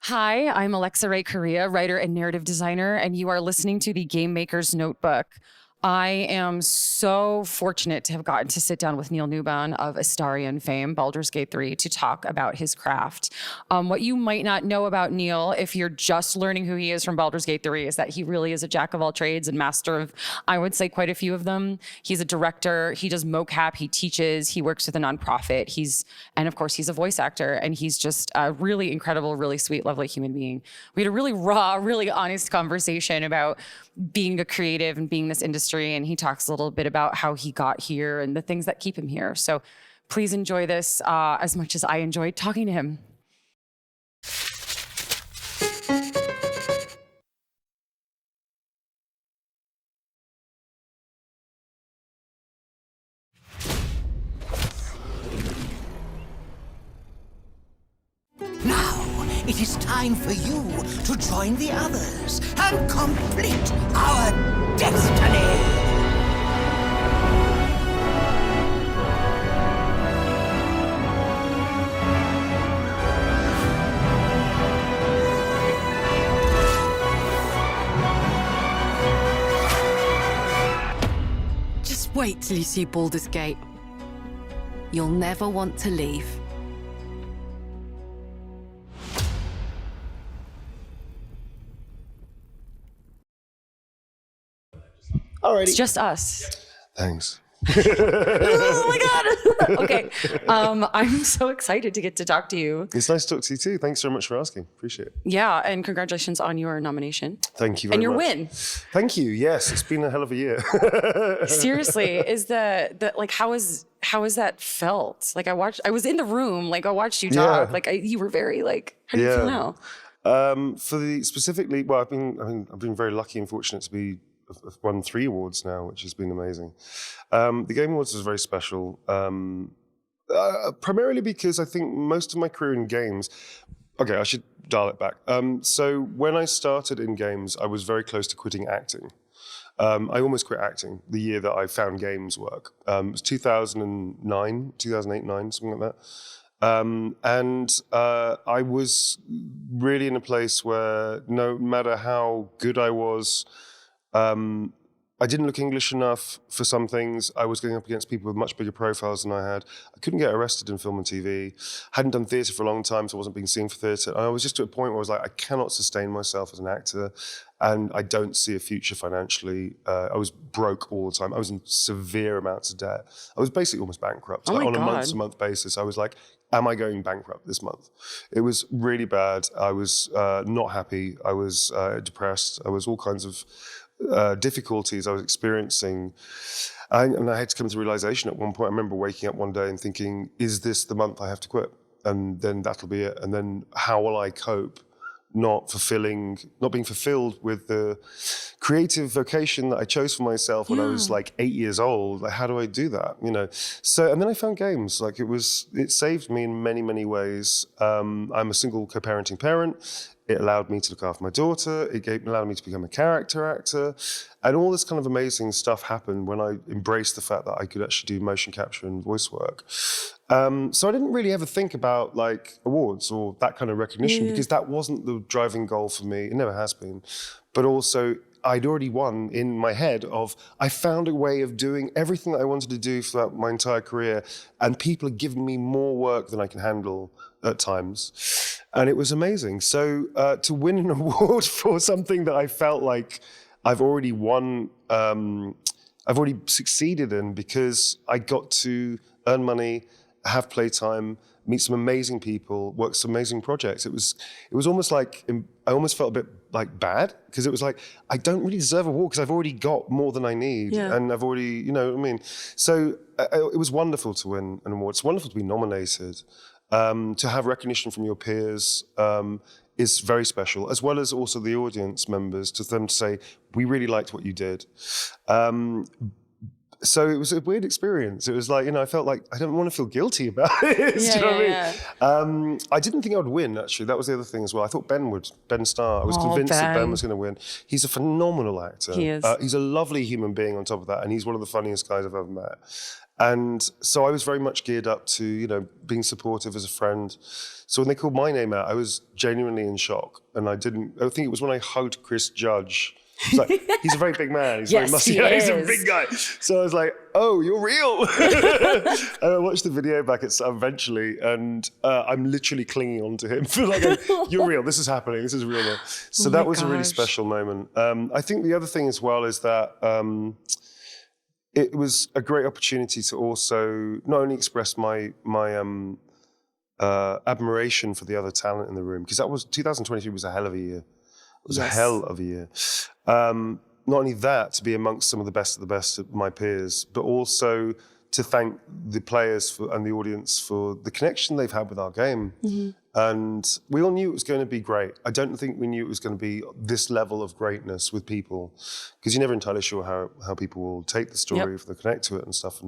Hi, I'm Alexa Ray Correa, writer and narrative designer, and you are listening to the Game Maker's Notebook. I am so fortunate to have gotten to sit down with Neil Newbon of Astarion fame, Baldur's Gate 3, to talk about his craft. What you might not know about Neil, if you're just learning who he is from Baldur's Gate 3, is that he really is a jack of all trades and master of, I would say, quite a few of them. He's a director, he does mocap, he teaches, he works with a nonprofit, and of course, he's a voice actor, and he's just a really incredible, really sweet, lovely human being. We had a really raw, really honest conversation about being a creative and being in this industry, and he talks a little bit about how he got here and the things that keep him here. So please enjoy this as much as I enjoyed talking to him. Now, it is time for you to join the others and complete our destiny! Just wait till you see Baldur's Gate. You'll never want to leave. Alrighty. It's just us. Thanks. Oh my God. Okay. I'm so excited to get to talk to you. It's nice to talk to you too. Thanks so much for asking. Appreciate it. Yeah, and congratulations on your nomination. Thank you very much. And your win. Thank you. Yes, it's been a hell of a year. Seriously, is the like how is that felt? Like I was in the room, like I watched you talk. Yeah. Like you were very like, how do you feel now? Specifically, well, I've been very lucky and fortunate to be. I've won 3 awards now, which has been amazing. The Game Awards was very special, primarily because I think most of my career in games. Okay, I should dial it back. So when I started in games, I was very close to quitting acting. I almost quit acting the year that I found games work. It was 2009, 2008, 9, something like that. I was really in a place where no matter how good I was, I didn't look English enough for some things. I was going up against people with much bigger profiles than I had. I couldn't get arrested in film and TV. Hadn't done theatre for a long time, so I wasn't being seen for theatre. And I was just to a point where I was like, I cannot sustain myself as an actor, and I don't see a future financially. I was broke all the time. I was in severe amounts of debt. I was basically almost bankrupt. Oh my on a God. month-to-month basis, I was like, am I going bankrupt this month? It was really bad. I was not happy. I was depressed. I was all kinds of difficulties I was experiencing. And I had to come to the realization at one point. I remember waking up one day and thinking, is this the month I have to quit? And then that'll be it. And then how will I cope not being fulfilled with the creative vocation that I chose for myself when I was like 8 years old? Like, how do I do that? You know? So, and then I found games. Like it saved me in many, many ways. I'm a single co-parenting parent. It allowed me to look after my daughter. It allowed me to become a character actor. And all this kind of amazing stuff happened when I embraced the fact that I could actually do motion capture and voice work. So I didn't really ever think about like awards or that kind of recognition because that wasn't the driving goal for me. It never has been. But also I'd already won in my head of, I found a way of doing everything that I wanted to do throughout my entire career, and people are giving me more work than I can handle at times. And it was amazing. So to win an award for something that I felt like I've already won, I've already succeeded in, because I got to earn money, have playtime, meet some amazing people, work some amazing projects. It was almost like, I almost felt a bit like bad, because it was like, I don't really deserve a award because I've already got more than I need. Yeah. And I've already, you know what I mean? So it was wonderful to win an award. It's wonderful to be nominated. To have recognition from your peers is very special, as well as also the audience members, to them to say, we really liked what you did. So it was a weird experience. It was like, I felt like I don't want to feel guilty about it. Do you know what I mean? I didn't think I would win, actually. That was the other thing as well. I thought Ben Starr. I was convinced that Ben was going to win. He's a phenomenal actor. He is. He's a lovely human being on top of that, and he's one of the funniest guys I've ever met. And so I was very much geared up to, being supportive as a friend. So when they called my name out, I was genuinely in shock. And I think it was when I hugged Chris Judge. Like, he's a very big man. He's very muscular. He's a big guy. So I was like, "Oh, you're real." And I watched the video back eventually, and I'm literally clinging on to him for like, "You're real. This is happening. This is real now." So that was a really special moment. I think the other thing as well is that it was a great opportunity to also not only express my admiration for the other talent in the room, because 2023 was a hell of a year. It was a hell of a year. Not only that, to be amongst some of the best of my peers, but also to thank the players and the audience for the connection they've had with our game. Mm-hmm. And we all knew it was going to be great. I don't think we knew it was going to be this level of greatness with people, because you're never entirely sure how people will take the story, if they connect to it and stuff.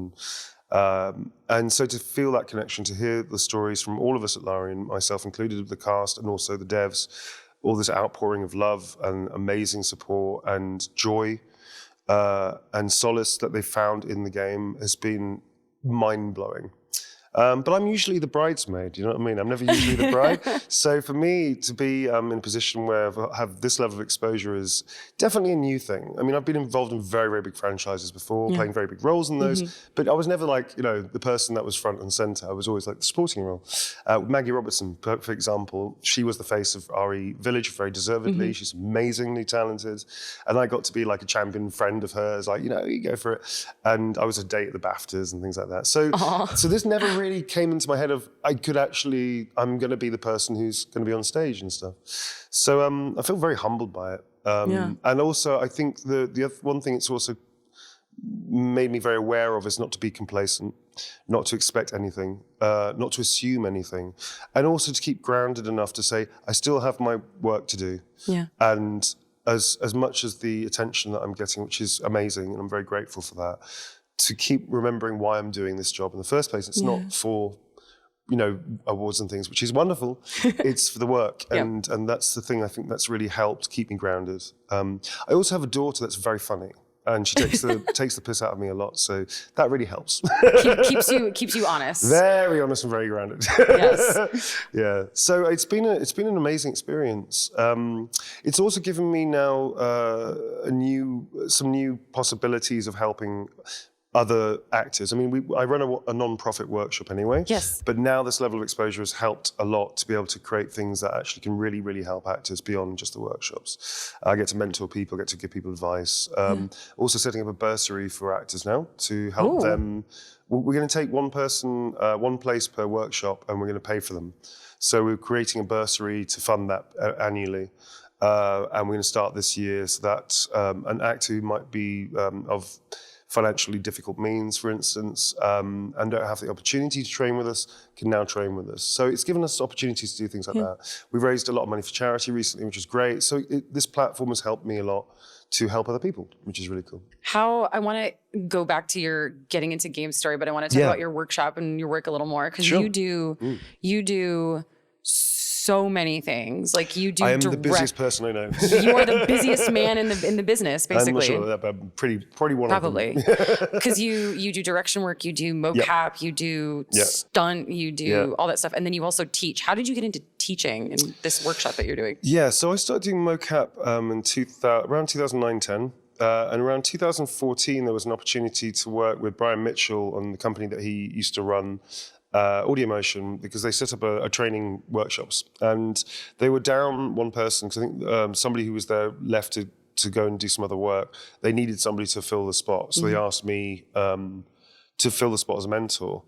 And so to feel that connection, to hear the stories from all of us at Larian, myself included, the cast and also the devs, all this outpouring of love and amazing support and joy and solace that they found in the game has been mind-blowing. But I'm usually the bridesmaid, you know what I mean? I'm never usually the bride. So for me to be in a position where I have this level of exposure is definitely a new thing. I mean, I've been involved in very, very big franchises before, playing very big roles in those, but I was never like, the person that was front and center. I was always like the supporting role. Maggie Robertson, for example, she was the face of RE Village very deservedly. She's amazingly talented. And I got to be like a champion friend of hers, like, you go for it. And I was a date at the BAFTAs and things like that. So this never really came into my head of I'm going to be the person who's going to be on stage and stuff. So I feel very humbled by it. And also I think the other one thing it's also made me very aware of is not to be complacent, not to expect anything, not to assume anything, and also to keep grounded enough to say, I still have my work to do. Yeah. And as much as the attention that I'm getting, which is amazing, and I'm very grateful for that, to keep remembering why I'm doing this job in the first place. It's not for, awards and things, which is wonderful. It's for the work. And that's the thing I think that's really helped keep me grounded. I also have a daughter that's very funny. And she takes the piss out of me a lot, so that really helps. keeps you honest. Very honest and very grounded. Yes. Yeah. So it's been an amazing experience. It's also given me now some new possibilities of helping other actors. I mean, I run a non-profit workshop anyway. Yes. But now this level of exposure has helped a lot to be able to create things that actually can really, really help actors beyond just the workshops. I get to mentor people, get to give people advice. Also setting up a bursary for actors now to help them. We're going to take one person, one place per workshop, and we're going to pay for them. So we're creating a bursary to fund that annually. And we're going to start this year so that an actor who might be of financially difficult means, for instance, and don't have the opportunity to train with us, can now train with us. So it's given us opportunities to do things like that. We've raised a lot of money for charity recently, which is great. So this platform has helped me a lot to help other people, which is really cool. I want to go back to your getting into game story, but I want to talk about your workshop and your work a little more, because you do so many things. Like you do. I am the busiest person I know. You are the busiest man in the business, basically. I'm not sure that, but I'm probably one of them. Probably. Because you do direction work, you do mocap, you do stunt, you do all that stuff. And then you also teach. How did you get into teaching in this workshop that you're doing? Yeah, so I started doing mocap around 2009-10. And around 2014, there was an opportunity to work with Brian Mitchell on the company that he used to run, Audio Motion, because they set up a training workshops, and they were down one person because I think somebody who was there left to go and do some other work. They needed somebody to fill the spot, so they asked me to fill the spot as a mentor.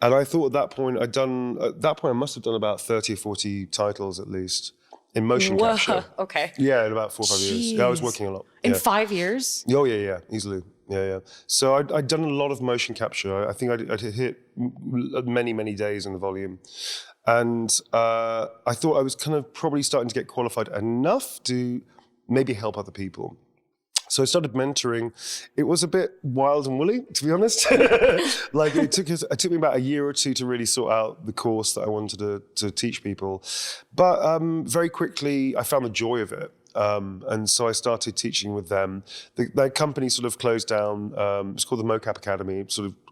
And I thought at that point I must have done about 30 or 40 titles at least in motion capture. Okay. Yeah, in about 4 or 5 years. Yeah, I was working a lot. In 5 years? Oh yeah, easily. Yeah. So I'd done a lot of motion capture. I think I'd hit many, many days in the volume. And I thought I was kind of probably starting to get qualified enough to maybe help other people. So I started mentoring. It was a bit wild and woolly, to be honest. Like it took me about a year or two to really sort out the course that I wanted to teach people. But very quickly, I found the joy of it. And so I started teaching with them. Their company sort of closed down. It's called the Mocap Academy.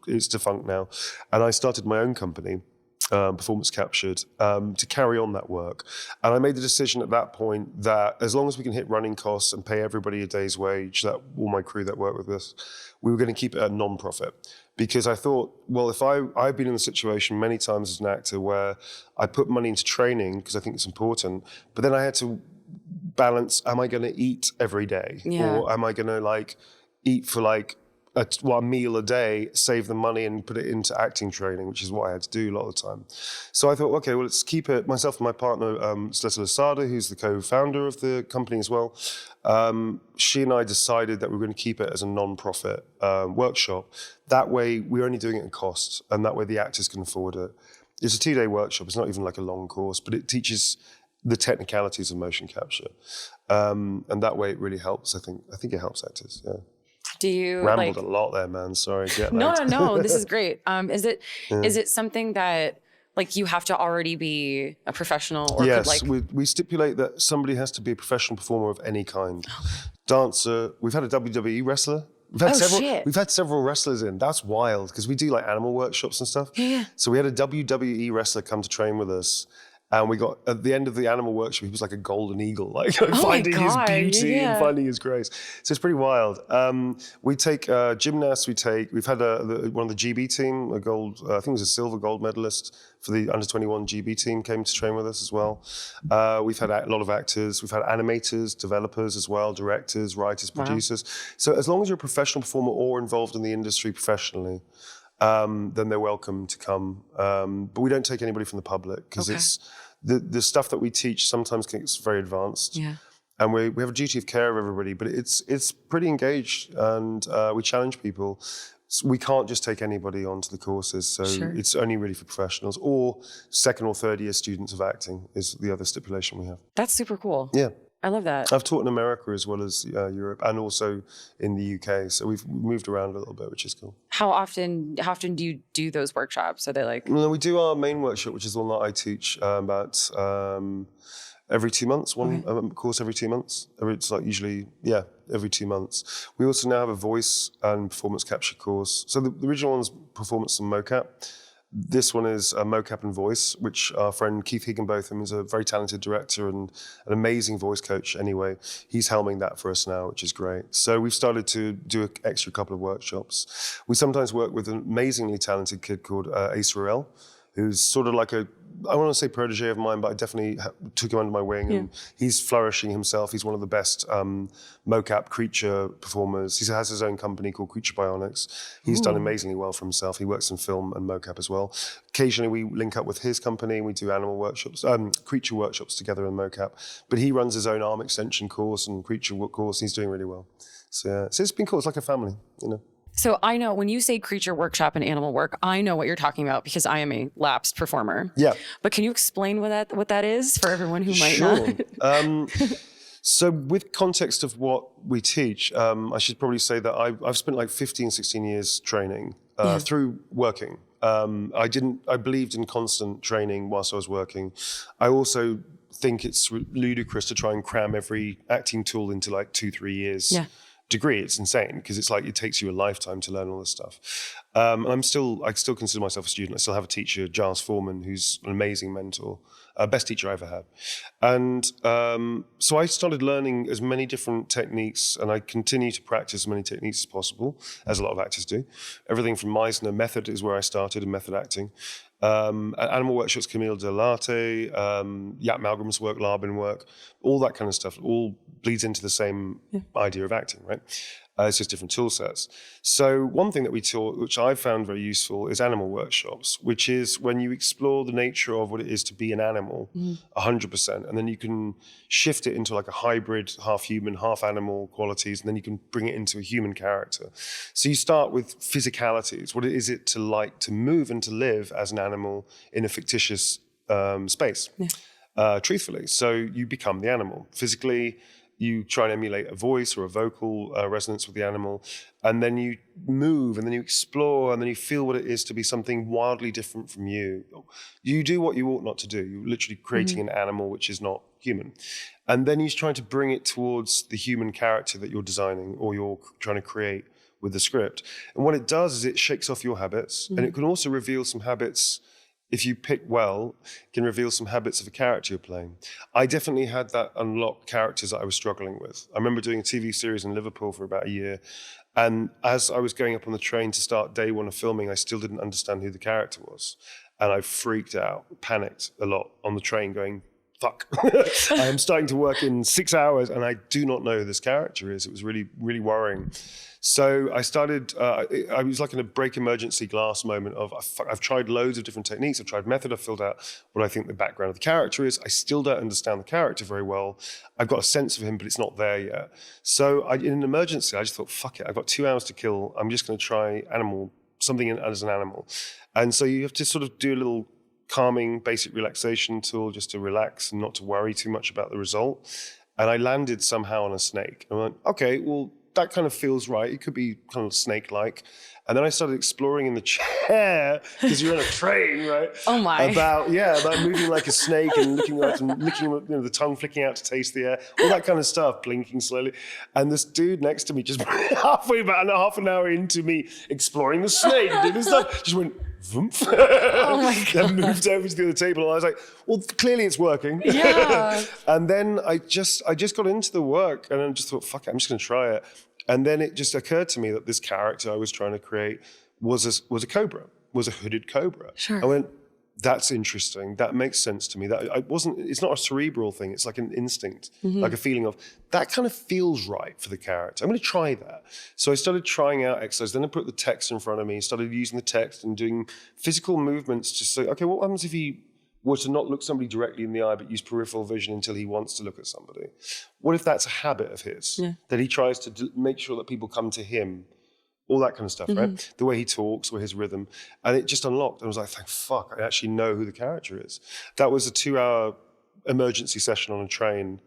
It's defunct now. And I started my own company, Performance Captured, to carry on that work. And I made the decision at that point that as long as we can hit running costs and pay everybody a day's wage, that all my crew that work with us, we were going to keep it a non-profit. Because I thought, well, if I've been in a situation many times as an actor where I put money into training because I think it's important, but then I had to balance, am I going to eat every day? Yeah. Or am I going to eat for a meal a day, save the money and put it into acting training, which is what I had to do a lot of the time. So I thought, okay, well, let's keep it. Myself and my partner, Sleta Lasada, who's the co-founder of the company as well, she and I decided that we were going to keep it as a non-profit workshop. That way, we're only doing it at cost, and that way the actors can afford it. It's a 2-day workshop. It's not even like a long course, but it teaches the technicalities of motion capture. And that way it really helps, I think it helps actors, yeah. Do you rambled a lot there, man? Sorry. No. This is great. Is it something that you have to already be a professional? Or yes, we stipulate that somebody has to be a professional performer of any kind. Dancer. We've had a WWE wrestler. We've had several wrestlers in. That's wild because we do animal workshops and stuff. Yeah. So we had a WWE wrestler come to train with us. And we got, at the end of the animal workshop, he was like a golden eagle, finding his beauty and finding his grace. So it's pretty wild. We take gymnasts, we've had one of the GB team, a gold, I think it was a silver gold medalist for the under 21 GB team came to train with us as well. We've had a lot of actors, we've had animators, developers as well, directors, writers, producers. So as long as you're a professional performer or involved in the industry professionally, then they're welcome to come. But we don't take anybody from the public because it's the stuff that we teach sometimes gets very advanced. Yeah. And we have a duty of care of everybody, but it's pretty engaged and we challenge people. So we can't just take anybody onto the courses. So it's only really for professionals or second or third year students of acting is the other stipulation we have. That's super cool. Yeah. I love that. I've taught in America as well as Europe and also in the UK. So we've moved around a little bit, which is cool. How often do you do those workshops? Are they Well, we do our main workshop, which is the one that I teach about every 2 months, one course every 2 months. It's every 2 months. We also now have a voice and performance capture course. So the original one's performance and mocap. This one is mocap and voice, which our friend Keith Higginbotham is a very talented director and an amazing voice coach anyway. He's helming that for us now, which is great. So we've started to do an extra couple of workshops. We sometimes work with an amazingly talented kid called Ace Ruel, who's sort of like I want to say protege of mine, but I definitely took him under my wing and he's flourishing himself. He's one of the best mocap creature performers. He has his own company called Creature Bionics. He's done amazingly well for himself. He works in film and mocap as well. Occasionally we link up with his company and we do animal workshops, creature workshops together in mocap. But he runs his own arm extension course and creature course. And he's doing really well. So it's been cool. It's like a family, So I know when you say creature workshop and animal work, I know what you're talking about because I am a lapsed performer. Yeah. But can you explain what that is for everyone who might not? So with context of what we teach, I should probably say that I've spent 15, 16 years training through working. I believed in constant training whilst I was working. I also think it's ludicrous to try and cram every acting tool into 2-3 years. Yeah. Degree. It's insane because it's it takes you a lifetime to learn all this stuff. I still consider myself a student. I still have a teacher, Giles Foreman, who's an amazing mentor, best teacher I ever had. And so I started learning as many different techniques and I continue to practice as many techniques as possible, as a lot of actors do. Everything from Meisner method is where I started in method acting. Animal workshops, Camille Delarte, Jaap Malgram's work, Larbin work, all that kind of stuff, all bleeds into the same idea of acting, right? It's just different tool sets. So one thing that we taught, which I found very useful, is animal workshops, which is when you explore the nature of what it is to be an animal, 100%, and then you can shift it into a hybrid, half human, half animal qualities, and then you can bring it into a human character. So you start with physicalities. What is it to move and to live as an animal in a fictitious space, truthfully. So you become the animal physically. you try and emulate a voice or a vocal resonance with the animal, and then you move, and then you explore, and then you feel what it is to be something wildly different from you. You do what you ought not to do. You're literally creating an animal which is not human. And then you're trying to bring it towards the human character that you're designing or you're trying to create with the script. And what it does is it shakes off your habits, and it can also reveal some habits. If you pick well, can reveal some habits of a character you're playing. I definitely had that unlock characters that I was struggling with. I remember doing a TV series in Liverpool for about a year, and as I was going up on the train to start day one of filming, I still didn't understand who the character was. And I freaked out, panicked a lot on the train going, fuck, I am starting to work in 6 hours and I do not know who this character is. It was really, really worrying. So I started, I was like in a break emergency glass moment of, I've tried loads of different techniques. I've tried method. I've filled out what I think the background of the character is. I still don't understand the character very well. I've got a sense of him, but it's not there yet. So in an emergency, I just thought, fuck it. I've got 2 hours to kill. I'm just going to try something as an animal. And so you have to sort of do a little calming, basic relaxation tool just to relax and not to worry too much about the result. And I landed somehow on a snake. And I went, okay, well, that kind of feels right. It could be kind of snake-like. And then I started exploring in the chair, because you're on a train, right? Oh my. About moving like a snake and licking, the tongue flicking out to taste the air, all that kind of stuff, blinking slowly. And this dude next to me, just half an hour into me exploring the snake and doing this stuff, just went, vroomp. Oh my God. Then moved over to the other table, and I was like, well, clearly it's working. Yeah. And then I just got into the work, and I just thought, fuck it, I'm just going to try it. And then it just occurred to me that this character I was trying to create was a cobra, was a hooded cobra. Sure. I went, that's interesting. That makes sense to me. It's not a cerebral thing. It's like an instinct, like a feeling of, that kind of feels right for the character. I'm going to try that. So I started trying out exercise. Then I put the text in front of me, started using the text and doing physical movements to say, okay, what happens if he were to not look somebody directly in the eye, but use peripheral vision until he wants to look at somebody? What if that's a habit of his, that he tries to make sure that people come to him? All that kind of stuff, right? The way he talks or his rhythm. And it just unlocked. I was like, thank fuck, I actually know who the character is. That was a 2-hour emergency session on a train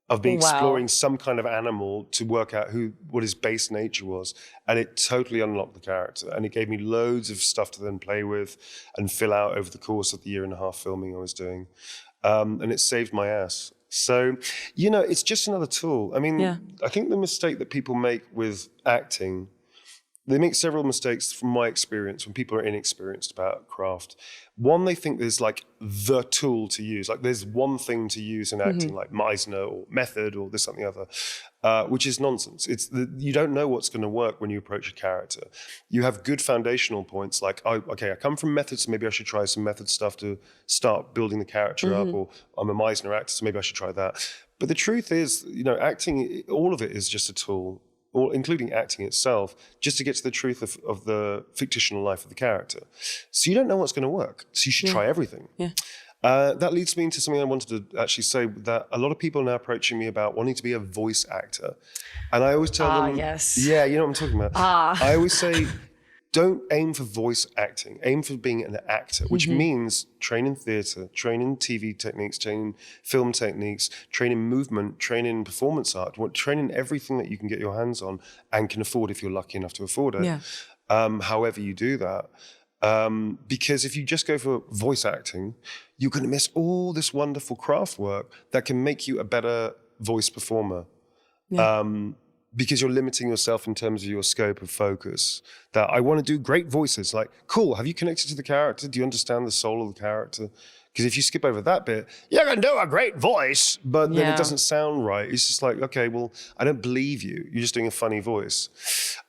of me exploring some kind of animal to work out what his base nature was. And it totally unlocked the character. And it gave me loads of stuff to then play with and fill out over the course of the 1.5 year filming I was doing. And it saved my ass. So, it's just another tool. I mean, I think the mistake that people make with acting, they make several mistakes from my experience when people are inexperienced about craft. One, they think there's like the tool to use. Like there's one thing to use in acting, like Meisner or method or this, something other, which is nonsense. You don't know what's going to work when you approach a character. You have good foundational points like, I come from method, so maybe I should try some method stuff to start building the character up, or I'm a Meisner actor, so maybe I should try that. But the truth is, acting, all of it is just a tool, or including acting itself, just to get to the truth of the fictional life of the character. So you don't know what's going to work. So you should try everything. Yeah. That leads me into something I wanted to actually say, that a lot of people are now approaching me about wanting to be a voice actor. And I always tell them, yes. Yeah, you know what I'm talking about. I always say, don't aim for voice acting. Aim for being an actor, which means train in theatre, train in TV techniques, train in film techniques, train in movement, train in performance art, train in everything that you can get your hands on and can afford if you're lucky enough to afford it. Yeah. However you do that. Because if you just go for voice acting, you're going to miss all this wonderful craft work that can make you a better voice performer. Yeah. Because you're limiting yourself in terms of your scope of focus. That I want to do great voices. Like, cool, have you connected to the character? Do you understand the soul of the character? Because if you skip over that bit, you're going to do a great voice, but then it doesn't sound right. It's just like, okay, well, I don't believe you. You're just doing a funny voice.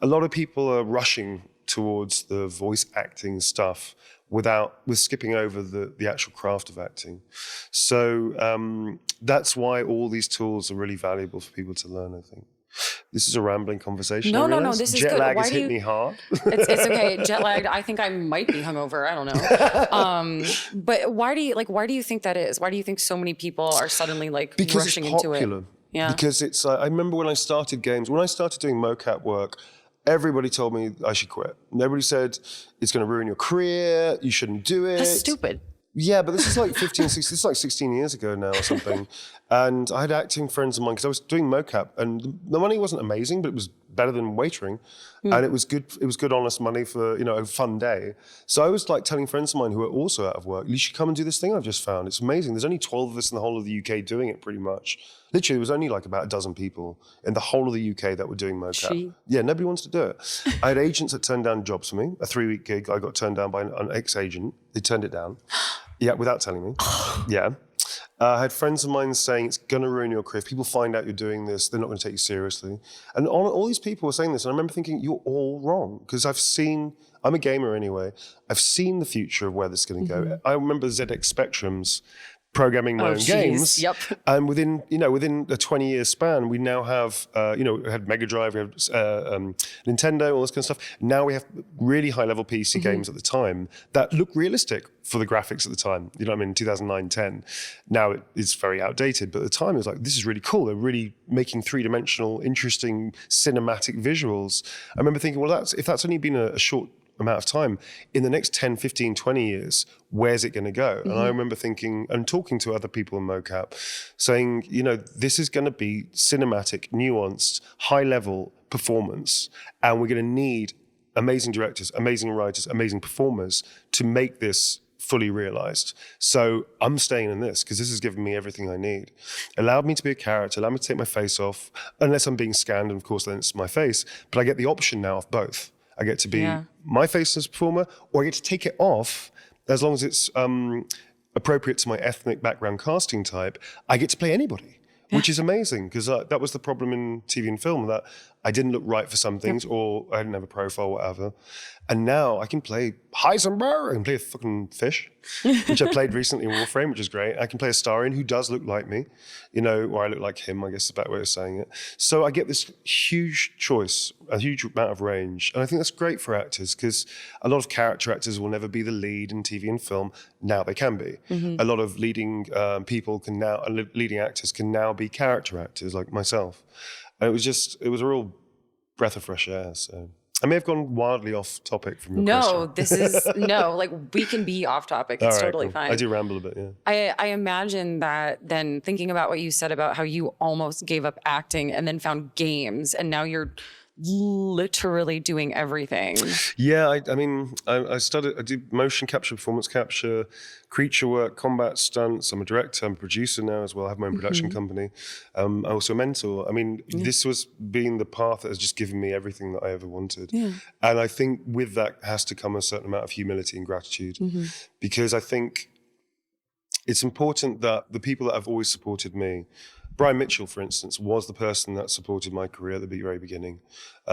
A lot of people are rushing towards the voice acting stuff with skipping over the actual craft of acting. So that's why all these tools are really valuable for people to learn, I think. This is a rambling conversation. No, this is good. Jet lag has hit me hard. It's okay. Jet lagged. I think I might be hungover. I don't know. But why do you think that is? Why do you think so many people are suddenly rushing into it? Yeah. Because it's. I remember when I started games, when I started doing mocap work, everybody told me I should quit. And everybody said it's going to ruin your career. You shouldn't do it. That's stupid. Yeah, but this is like 15, 16, this is like 16 years ago now or something. And I had acting friends of mine, because I was doing mocap, and the money wasn't amazing, but it was better than waitering. And it was good, honest money for, a fun day. So I was like telling friends of mine who are also out of work, you should come and do this thing I've just found. It's amazing. There's only 12 of us in the whole of the UK doing it pretty much. Literally, there was only like about a dozen people in the whole of the UK that were doing mocap. Yeah, nobody wants to do it. I had agents that turned down jobs for me. A 3-week gig, I got turned down by an ex-agent. They turned it down. Yeah, without telling me. Yeah. I had friends of mine saying, it's going to ruin your career. If people find out you're doing this, they're not going to take you seriously. And all these people were saying this, and I remember thinking, you're all wrong. Because I'm a gamer anyway, I've seen the future of where this is going to go. I remember ZX Spectrum's programming my own games. Yep. And within a 20-year span, we now have, we had Mega Drive, we had Nintendo, all this kind of stuff. Now we have really high-level PC games at the time that look realistic for the graphics at the time. 2009, 10. Now it's very outdated, but at the time it was like, this is really cool. They're really making three-dimensional, interesting, cinematic visuals. I remember thinking, well, if that's only been a short amount of time, in the next 10, 15, 20 years, where's it going to go? And I remember thinking and talking to other people in mocap saying, this is going to be cinematic, nuanced, high level performance. And we're going to need amazing directors, amazing writers, amazing performers to make this fully realized. So I'm staying in this because this has given me everything I need. Allowed me to be a character, allowed me to take my face off, unless I'm being scanned, and of course then it's my face, but I get the option now of both. I get to be my face as a performer, or I get to take it off as long as it's appropriate to my ethnic background casting type. I get to play anybody, which is amazing, because that was the problem in TV and film, that I didn't look right for some things, or I didn't have a profile, whatever. And now I can play Heisenberg, I can play a fucking fish, which I played recently in Warframe, which is great. I can play a Starian who does look like me, or I look like him, I guess is a better way of saying it. So I get this huge choice, a huge amount of range. And I think that's great for actors, because a lot of character actors will never be the lead in TV and film. Now they can be. A lot of leading leading actors can now be character actors like myself. And it was a real breath of fresh air. So I may have gone wildly off topic from your question. This is we can be off topic. It's totally fine. I do ramble a bit, yeah. I imagine that then, thinking about what you said about how you almost gave up acting and then found games, and now you're literally doing everything. Yeah, I do motion capture, performance capture, creature work, combat stunts. I'm a director, I'm a producer now as well. I have my own production company. I'm also a mentor. This was being the path that has just given me everything that I ever wanted. Yeah. And I think with that has to come a certain amount of humility and gratitude, because I think it's important that the people that have always supported me, Brian Mitchell, for instance, was the person that supported my career at the very beginning.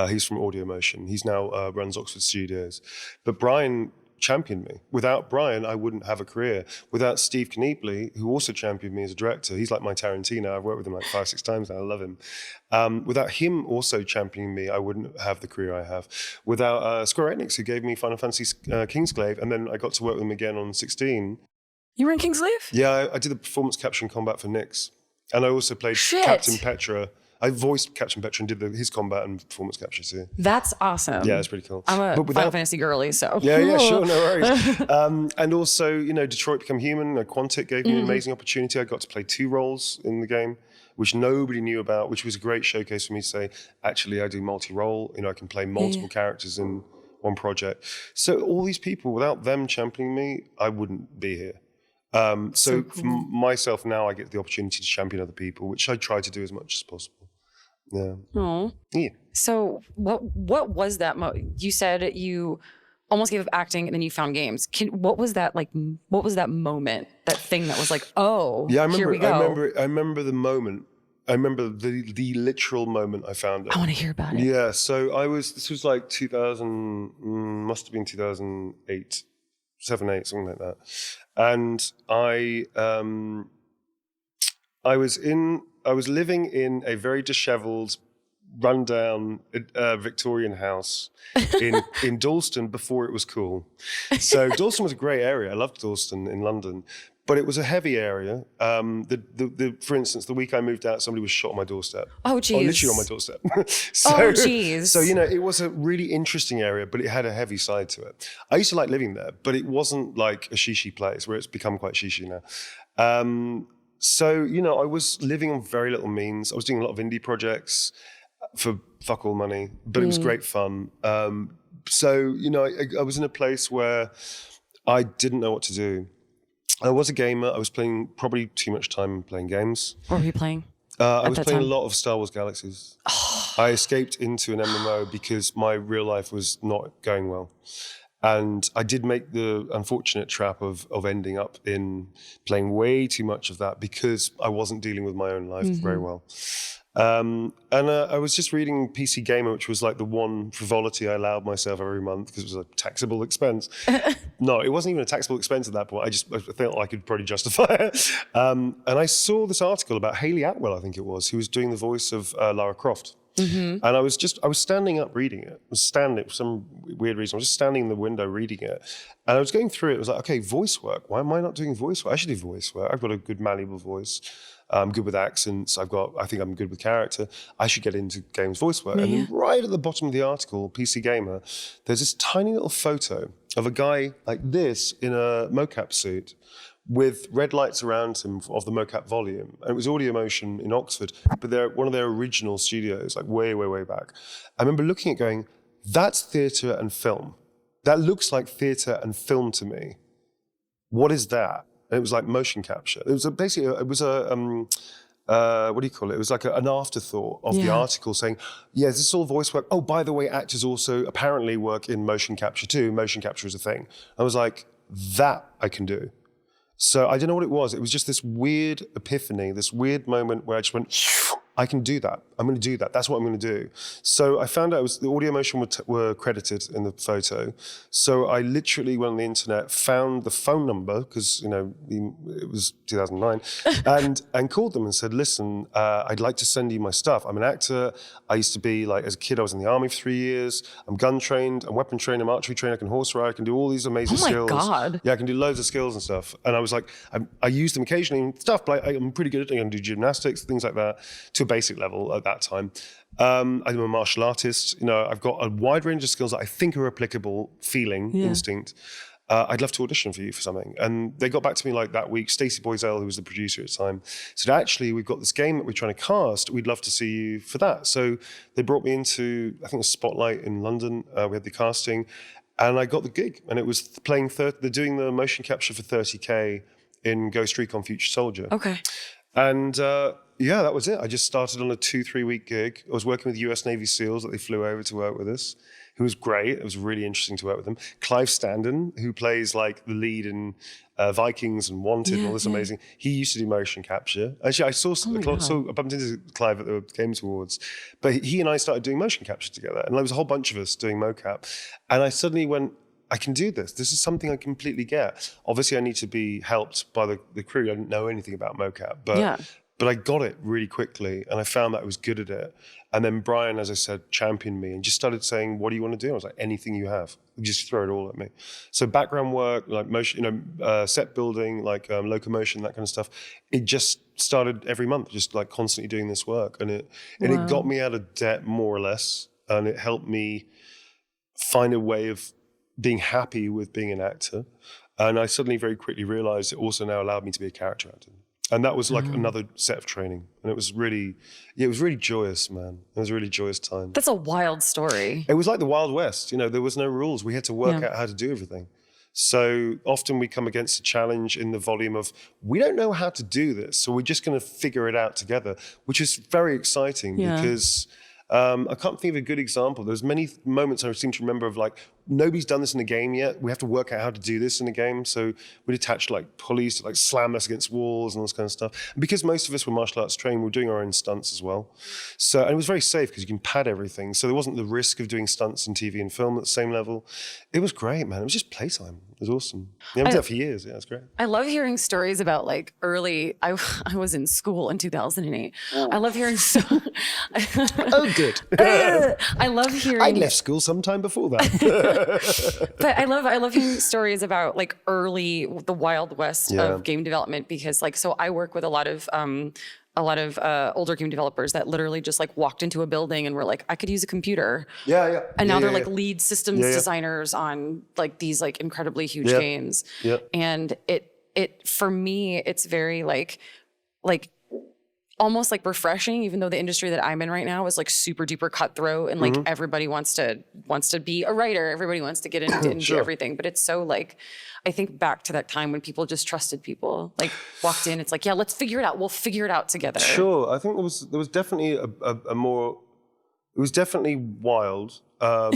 He's from Audio Motion. He's now runs Oxford Studios. But Brian championed me. Without Brian, I wouldn't have a career. Without Steve Kniepley, who also championed me as a director, he's like my Tarantino. I've worked with him like 5, 6 times now. I love him. Without him also championing me, I wouldn't have the career I have. Without Square Enix, who gave me Final Fantasy Kingsglaive, and then I got to work with him again on 16. You were in Kingsglaive? Yeah, I did the performance capture and combat for Nyx. And I also played Captain Petra. I voiced Captain Petra and did his combat and performance capture too. That's awesome. Yeah, it's pretty cool. I'm a Final Fantasy girly, so. Yeah, sure, no worries. And also, Detroit Become Human, Quantic gave me an amazing opportunity. I got to play 2 roles in the game, which nobody knew about, which was a great showcase for me to say, actually, I do multi-role. I can play multiple characters in one project. So all these people, without them championing me, I wouldn't be here. So for myself now, I get the opportunity to champion other people, which I try to do as much as possible. Yeah. Oh. Yeah. So what was that? You said you almost gave up acting and then you found games. What was that like? What was that moment? That thing that was like, oh, yeah, here we go. I remember the moment. I remember the literal moment I found it. I want to hear about it. Yeah. So this was like 2000, must have been 2008. 7, 8, something like that. And I was living in a very disheveled rundown Victorian house in Dalston before it was cool. So Dalston was a great area. I loved Dalston in London, but it was a heavy area. For instance, the week I moved out, somebody was shot on my doorstep. Oh, geez. Literally on my doorstep. Oh, geez. So, it was a really interesting area, but it had a heavy side to it. I used to like living there, but it wasn't like a shishi place where it's become quite shishi now. So, I was living on very little means. I was doing a lot of indie projects for fuck all money, but it was great fun. So, I was in a place where I didn't know what to do. I was a gamer. I was playing probably too much time playing games. What were you playing? I was playing a lot of Star Wars Galaxies. I escaped into an MMO because my real life was not going well. And I did make the unfortunate trap of ending up in playing way too much of that because I wasn't dealing with my own life very well. I was just reading PC Gamer, which was like the one frivolity I allowed myself every month because it was a taxable expense. No, it wasn't even a taxable expense at that point. I felt I could probably justify it. And I saw this article about Hayley Atwell, I think it was, who was doing the voice of Lara Croft. And I was standing up reading it. I was standing, for some weird reason, I was just standing in the window reading it. And I was going through it. It was like, okay, voice work. Why am I not doing voice work? I should do voice work. I've got a good malleable voice. I'm good with accents. I think I'm good with character. I should get into games voice work. And then right at the bottom of the article, PC Gamer, there's this tiny little photo of a guy like this in a mocap suit with red lights around him of the mocap volume. And it was Audio Motion in Oxford, but they're one of their original studios, like way, way, way back. I remember looking at going, that's theatre and film. That looks like theatre and film to me. What is that? And it was like motion capture. It was what do you call it? It was like an afterthought of the article saying, yeah, this is all voice work. Oh, by the way, actors also apparently work in motion capture too. Motion capture is a thing. I was like, that I can do. So I don't know what it was. It was just this weird epiphany, this weird moment where I just went, I can do that. I'm going to do that. That's what I'm going to do. So I found out the Audio Motion were credited in the photo. So I literally went on the internet, found the phone number, because, it was 2009, and called them and said, listen, I'd like to send you my stuff. I'm an actor. I used to be, as a kid, I was in the army for 3 years. I'm gun trained, I'm weapon trained, I'm archery trained, I can horse ride, I can do all these amazing skills. Oh my God. Yeah, I can do loads of skills and stuff. And I was like, I use them occasionally and stuff, but I'm pretty good at it. I can do gymnastics, things like that, to a basic level at that time. I'm a martial artist. I've got a wide range of skills that I think are applicable, instinct. I'd love to audition for you for something. And they got back to me that week. Stacey Boiselle, who was the producer at the time, said, actually, we've got this game that we're trying to cast. We'd love to see you for that. So they brought me into, I think it was Spotlight in London. We had the casting and I got the gig. And it was playing, they're doing the motion capture for 30K in Ghost Recon Future Soldier. Okay. And that was it. I just started on a 2-3 week gig. I was working with US Navy SEALs that they flew over to work with us, who was great. It was really interesting to work with them. Clive Standen, who plays the lead in Vikings and Wanted and all this amazing. He used to do motion capture. Actually, I bumped into Clive at the Games Awards, but he and I started doing motion capture together. And there was a whole bunch of us doing mocap. And I suddenly went, I can do this. This is something I completely get. Obviously, I need to be helped by the crew. I didn't know anything about mocap, but I got it really quickly, and I found that I was good at it. And then Brian, as I said, championed me and just started saying, what do you want to do? I was like, anything you have. Just throw it all at me. So background work, motion, set building, locomotion, that kind of stuff. It just started every month, just constantly doing this work. And it got me out of debt, more or less. And it helped me find a way of being happy with being an actor. And I suddenly very quickly realized it also now allowed me to be a character actor. And that was another set of training. And it was really joyous, man. It was a really joyous time. That's a wild story. It was like the Wild West. There was no rules. We had to work out how to do everything. So often we come against a challenge in the volume of, we don't know how to do this, so we're just going to figure it out together, which is very exciting because I can't think of a good example. There's many moments I seem to remember of nobody's done this in a game yet. We have to work out how to do this in a game. So we'd attach like pulleys to like slam us against walls and all this kind of stuff. And because most of us were martial arts trained, we were doing our own stunts as well. So, and it was very safe because you can pad everything. So there wasn't the risk of doing stunts in TV and film at the same level. It was great, man. It was just playtime. It was awesome. Yeah, I did that for years. Yeah, it's great. I love hearing stories about like early. I was in school in 2008. I love hearing. Oh, good. I love hearing. I left school sometime before that. But I love hearing stories about like the Wild West of game development, because like, so I work with a lot of older game developers that literally just like walked into a building and were like, I could use a computer. Yeah. And now they're like lead systems designers on like these like incredibly huge games. Yeah. And it for me, it's very like almost like refreshing, even though the industry that I'm in right now is like super duper cutthroat and like everybody wants to be a writer. Everybody wants to get into everything. But it's so like, I think back to that time when people just trusted people, like walked in, it's like, yeah, let's figure it out. We'll figure it out together. Sure. I think there was definitely a more, it was definitely wild. But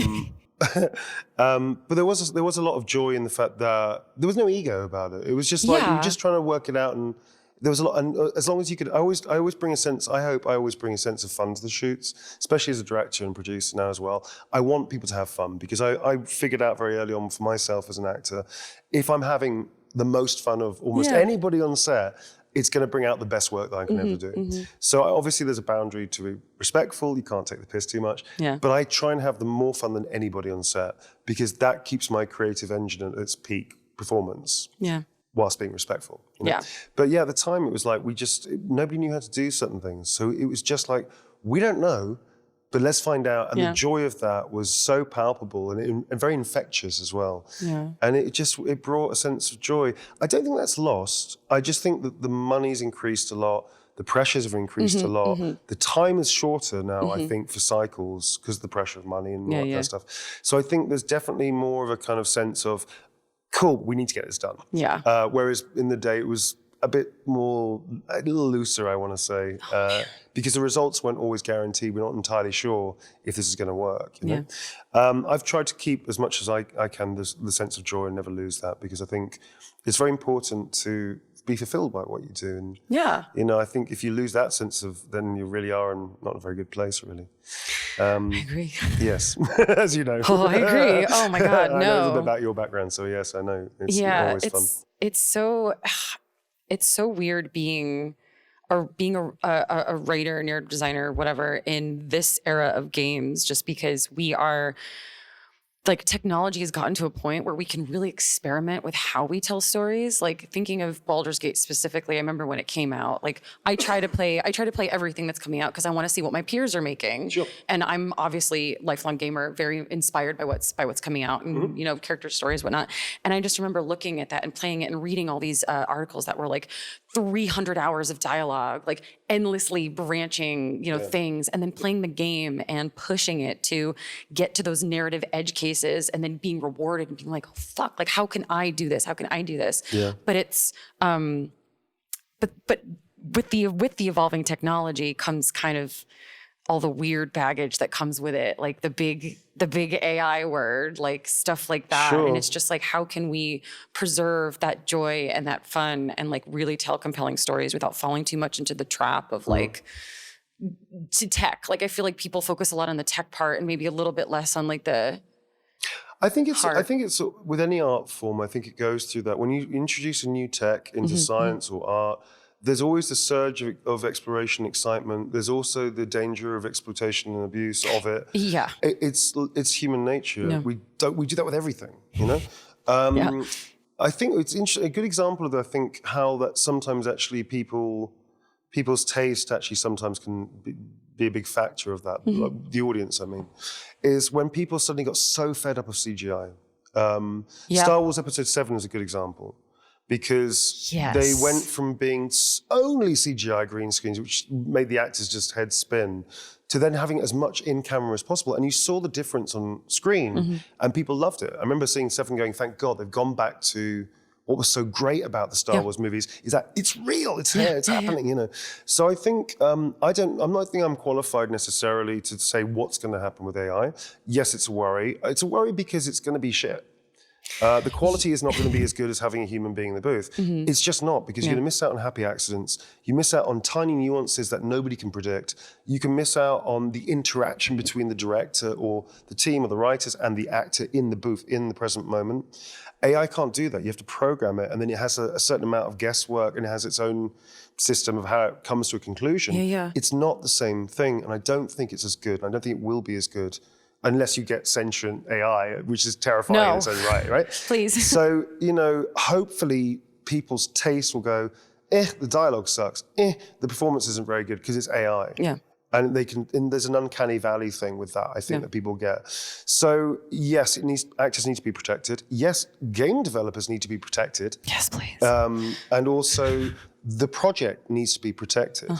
there was a lot of joy in the fact that there was no ego about it. It was just like, you were just trying to work it out, and there was a lot, and as long as you could, I always bring a sense of fun to the shoots, especially as a director and producer now as well. I want people to have fun, because I figured out very early on for myself as an actor, if I'm having the most fun of almost anybody on set, it's going to bring out the best work that I can ever do. So obviously there's a boundary to be respectful. You can't take the piss too much. Yeah. But I try and have the more fun than anybody on set, because that keeps my creative engine at its peak performance. Yeah. Whilst being respectful. You know? Yeah. But yeah, at the time it was like, nobody knew how to do certain things. So it was just like, we don't know, but let's find out. And the joy of that was so palpable and very infectious as well. Yeah. And it brought a sense of joy. I don't think that's lost. I just think that the money's increased a lot. The pressures have increased a lot. The time is shorter now, I think, for cycles because of the pressure of money and all that kind of stuff. So I think there's definitely more of a kind of sense of, cool, we need to get this done. Yeah. Whereas in the day, it was a little looser, I want to say, because the results weren't always guaranteed. We're not entirely sure if this is going to work. You know? I've tried to keep as much as I can the sense of joy and never lose that, because I think it's very important to be fulfilled by what you do. And, you know, I think if you lose that sense of, then you really are in not a very good place, really. I agree. Yes, as you know. Oh, I agree. Oh my God, I no. know a little bit about your background, so yes, I know. It's always fun. It's so weird being a writer, narrative designer, whatever, in this era of games, just because we are, like, technology has gotten to a point where we can really experiment with how we tell stories. Like, thinking of Baldur's Gate specifically, I remember when it came out, like, I try to play everything that's coming out because I want to see what my peers are making. Sure. And I'm obviously lifelong gamer, very inspired by what's coming out and, you know, character stories, whatnot. And I just remember looking at that and playing it and reading all these articles that were like 300 hours of dialogue, like endlessly branching, you know, things, and then playing the game and pushing it to get to those narrative edge cases, and then being rewarded and being like, oh, fuck, like, how can I do this? How can I do this? Yeah. But it's, but with the evolving technology comes kind of all the weird baggage that comes with it, like the big AI word, like stuff like that. Sure. And it's just like, how can we preserve that joy and that fun and like really tell compelling stories without falling too much into the trap of like to tech? Like, I feel like people focus a lot on the tech part and maybe a little bit less on like the I think it's with any art form, I think it goes through that. When you introduce a new tech into science or art, there's always the surge of exploration, excitement. There's also the danger of exploitation and abuse of it. Yeah, it's human nature. No. We do that with everything, you know. I think it's interesting. A good example of that, I think, how that sometimes actually people's taste actually sometimes can be a big factor of that. Like the audience, I mean, is when people suddenly got so fed up of CGI. Star Wars Episode 7 is a good example. Because they went from being only CGI green screens, which made the actors just head spin, to then having as much in camera as possible. And you saw the difference on screen, and people loved it. I remember seeing 7 going, thank God, they've gone back to what was so great about the Star Wars movies is that it's real, it's here, it's happening, you know. So I think, I'm not think I'm qualified necessarily to say what's going to happen with AI. Yes, it's a worry. It's a worry because it's going to be shit. The quality is not going to be as good as having a human being in the booth. It's just not, because you're going to miss out on happy accidents. You miss out on tiny nuances that nobody can predict. You can miss out on the interaction between the director or the team or the writers and the actor in the booth in the present moment. AI can't do that. You have to program it, and then it has a certain amount of guesswork, and it has its own system of how it comes to a conclusion. It's not the same thing, and I don't think it's as good. I don't think it will be as good. Unless you get sentient AI, which is terrifying in its own right? Please. So, you know, hopefully people's taste will go, the dialogue sucks, the performance isn't very good because it's AI. And there's an uncanny valley thing with that, I think, that people get. So yes, actors need to be protected. Yes, game developers need to be protected. Yes, please. And also the project needs to be protected.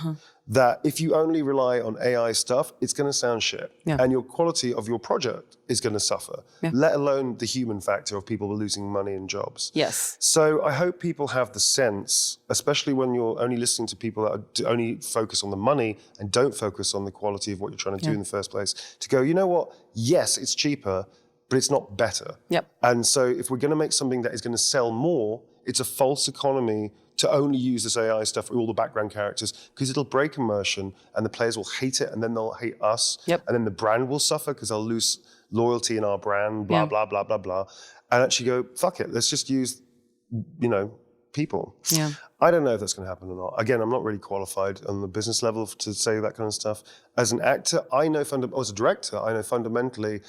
That if you only rely on AI stuff, it's going to sound shit. And your quality of your project is going to suffer, let alone the human factor of people losing money and jobs. Yes. So I hope people have the sense, especially when you're only listening to people that only focus on the money and don't focus on the quality of what you're trying to do in the first place, to go, you know what? Yes, it's cheaper, but it's not better. And so if we're going to make something that is going to sell more, it's a false economy to only use this AI stuff for all the background characters, because it'll break immersion and the players will hate it, and then they'll hate us. And then the brand will suffer because they'll lose loyalty in our brand, blah, blah, blah, blah, blah. And actually go, fuck it, let's just use, you know, people. I don't know if that's going to happen or not. Again, I'm not really qualified on the business level to say that kind of stuff. As an actor, I know, as a director, I know fundamentally,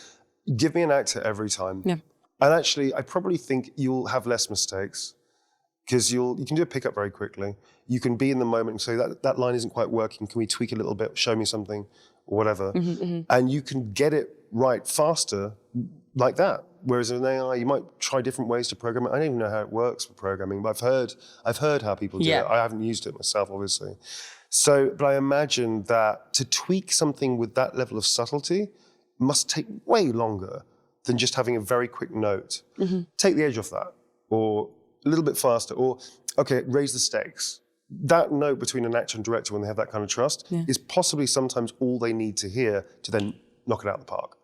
give me an actor every time. And actually, I probably think you'll have less mistakes, because you can do a pickup very quickly. You can be in the moment and say, that line isn't quite working. Can we tweak it a little bit? Show me something, or whatever. And you can get it right faster like that. Whereas in AI, you might try different ways to program it. I don't even know how it works for programming, but I've heard how people do it. I haven't used it myself, obviously. So, but I imagine that to tweak something with that level of subtlety must take way longer than just having a very quick note. Take the edge off that, or a little bit faster, or, okay, raise the stakes. That note between an actor and director, when they have that kind of trust, is possibly sometimes all they need to hear to then knock it out of the park.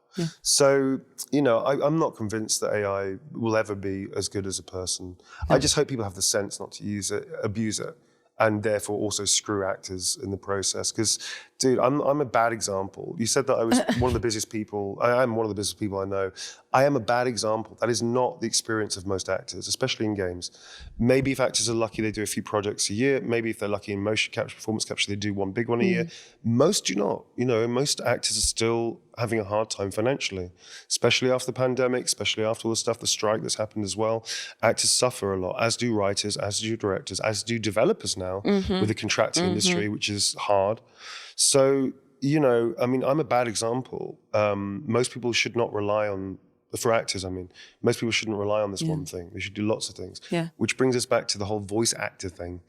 So, you know, I'm not convinced that AI will ever be as good as a person. I just hope people have the sense not to use it, abuse it, and therefore also screw actors in the process. Because, dude, I'm a bad example. You said that I was one of the busiest people. I am one of the busiest people I know. I am a bad example. That is not the experience of most actors, especially in games. Maybe if actors are lucky, they do a few projects a year. Maybe if they're lucky in motion capture, performance capture, they do one big one a year. Most do not. You know, most actors are still having a hard time financially, especially after the pandemic, especially after all the stuff, the strike that's happened as well. Actors suffer a lot, as do writers, as do directors, as do developers now with the contracting industry, which is hard. So, you know, I mean, I'm a bad example. Most people should not rely on, for actors, I mean, most people shouldn't rely on this one thing. They should do lots of things. Which brings us back to the whole voice actor thing.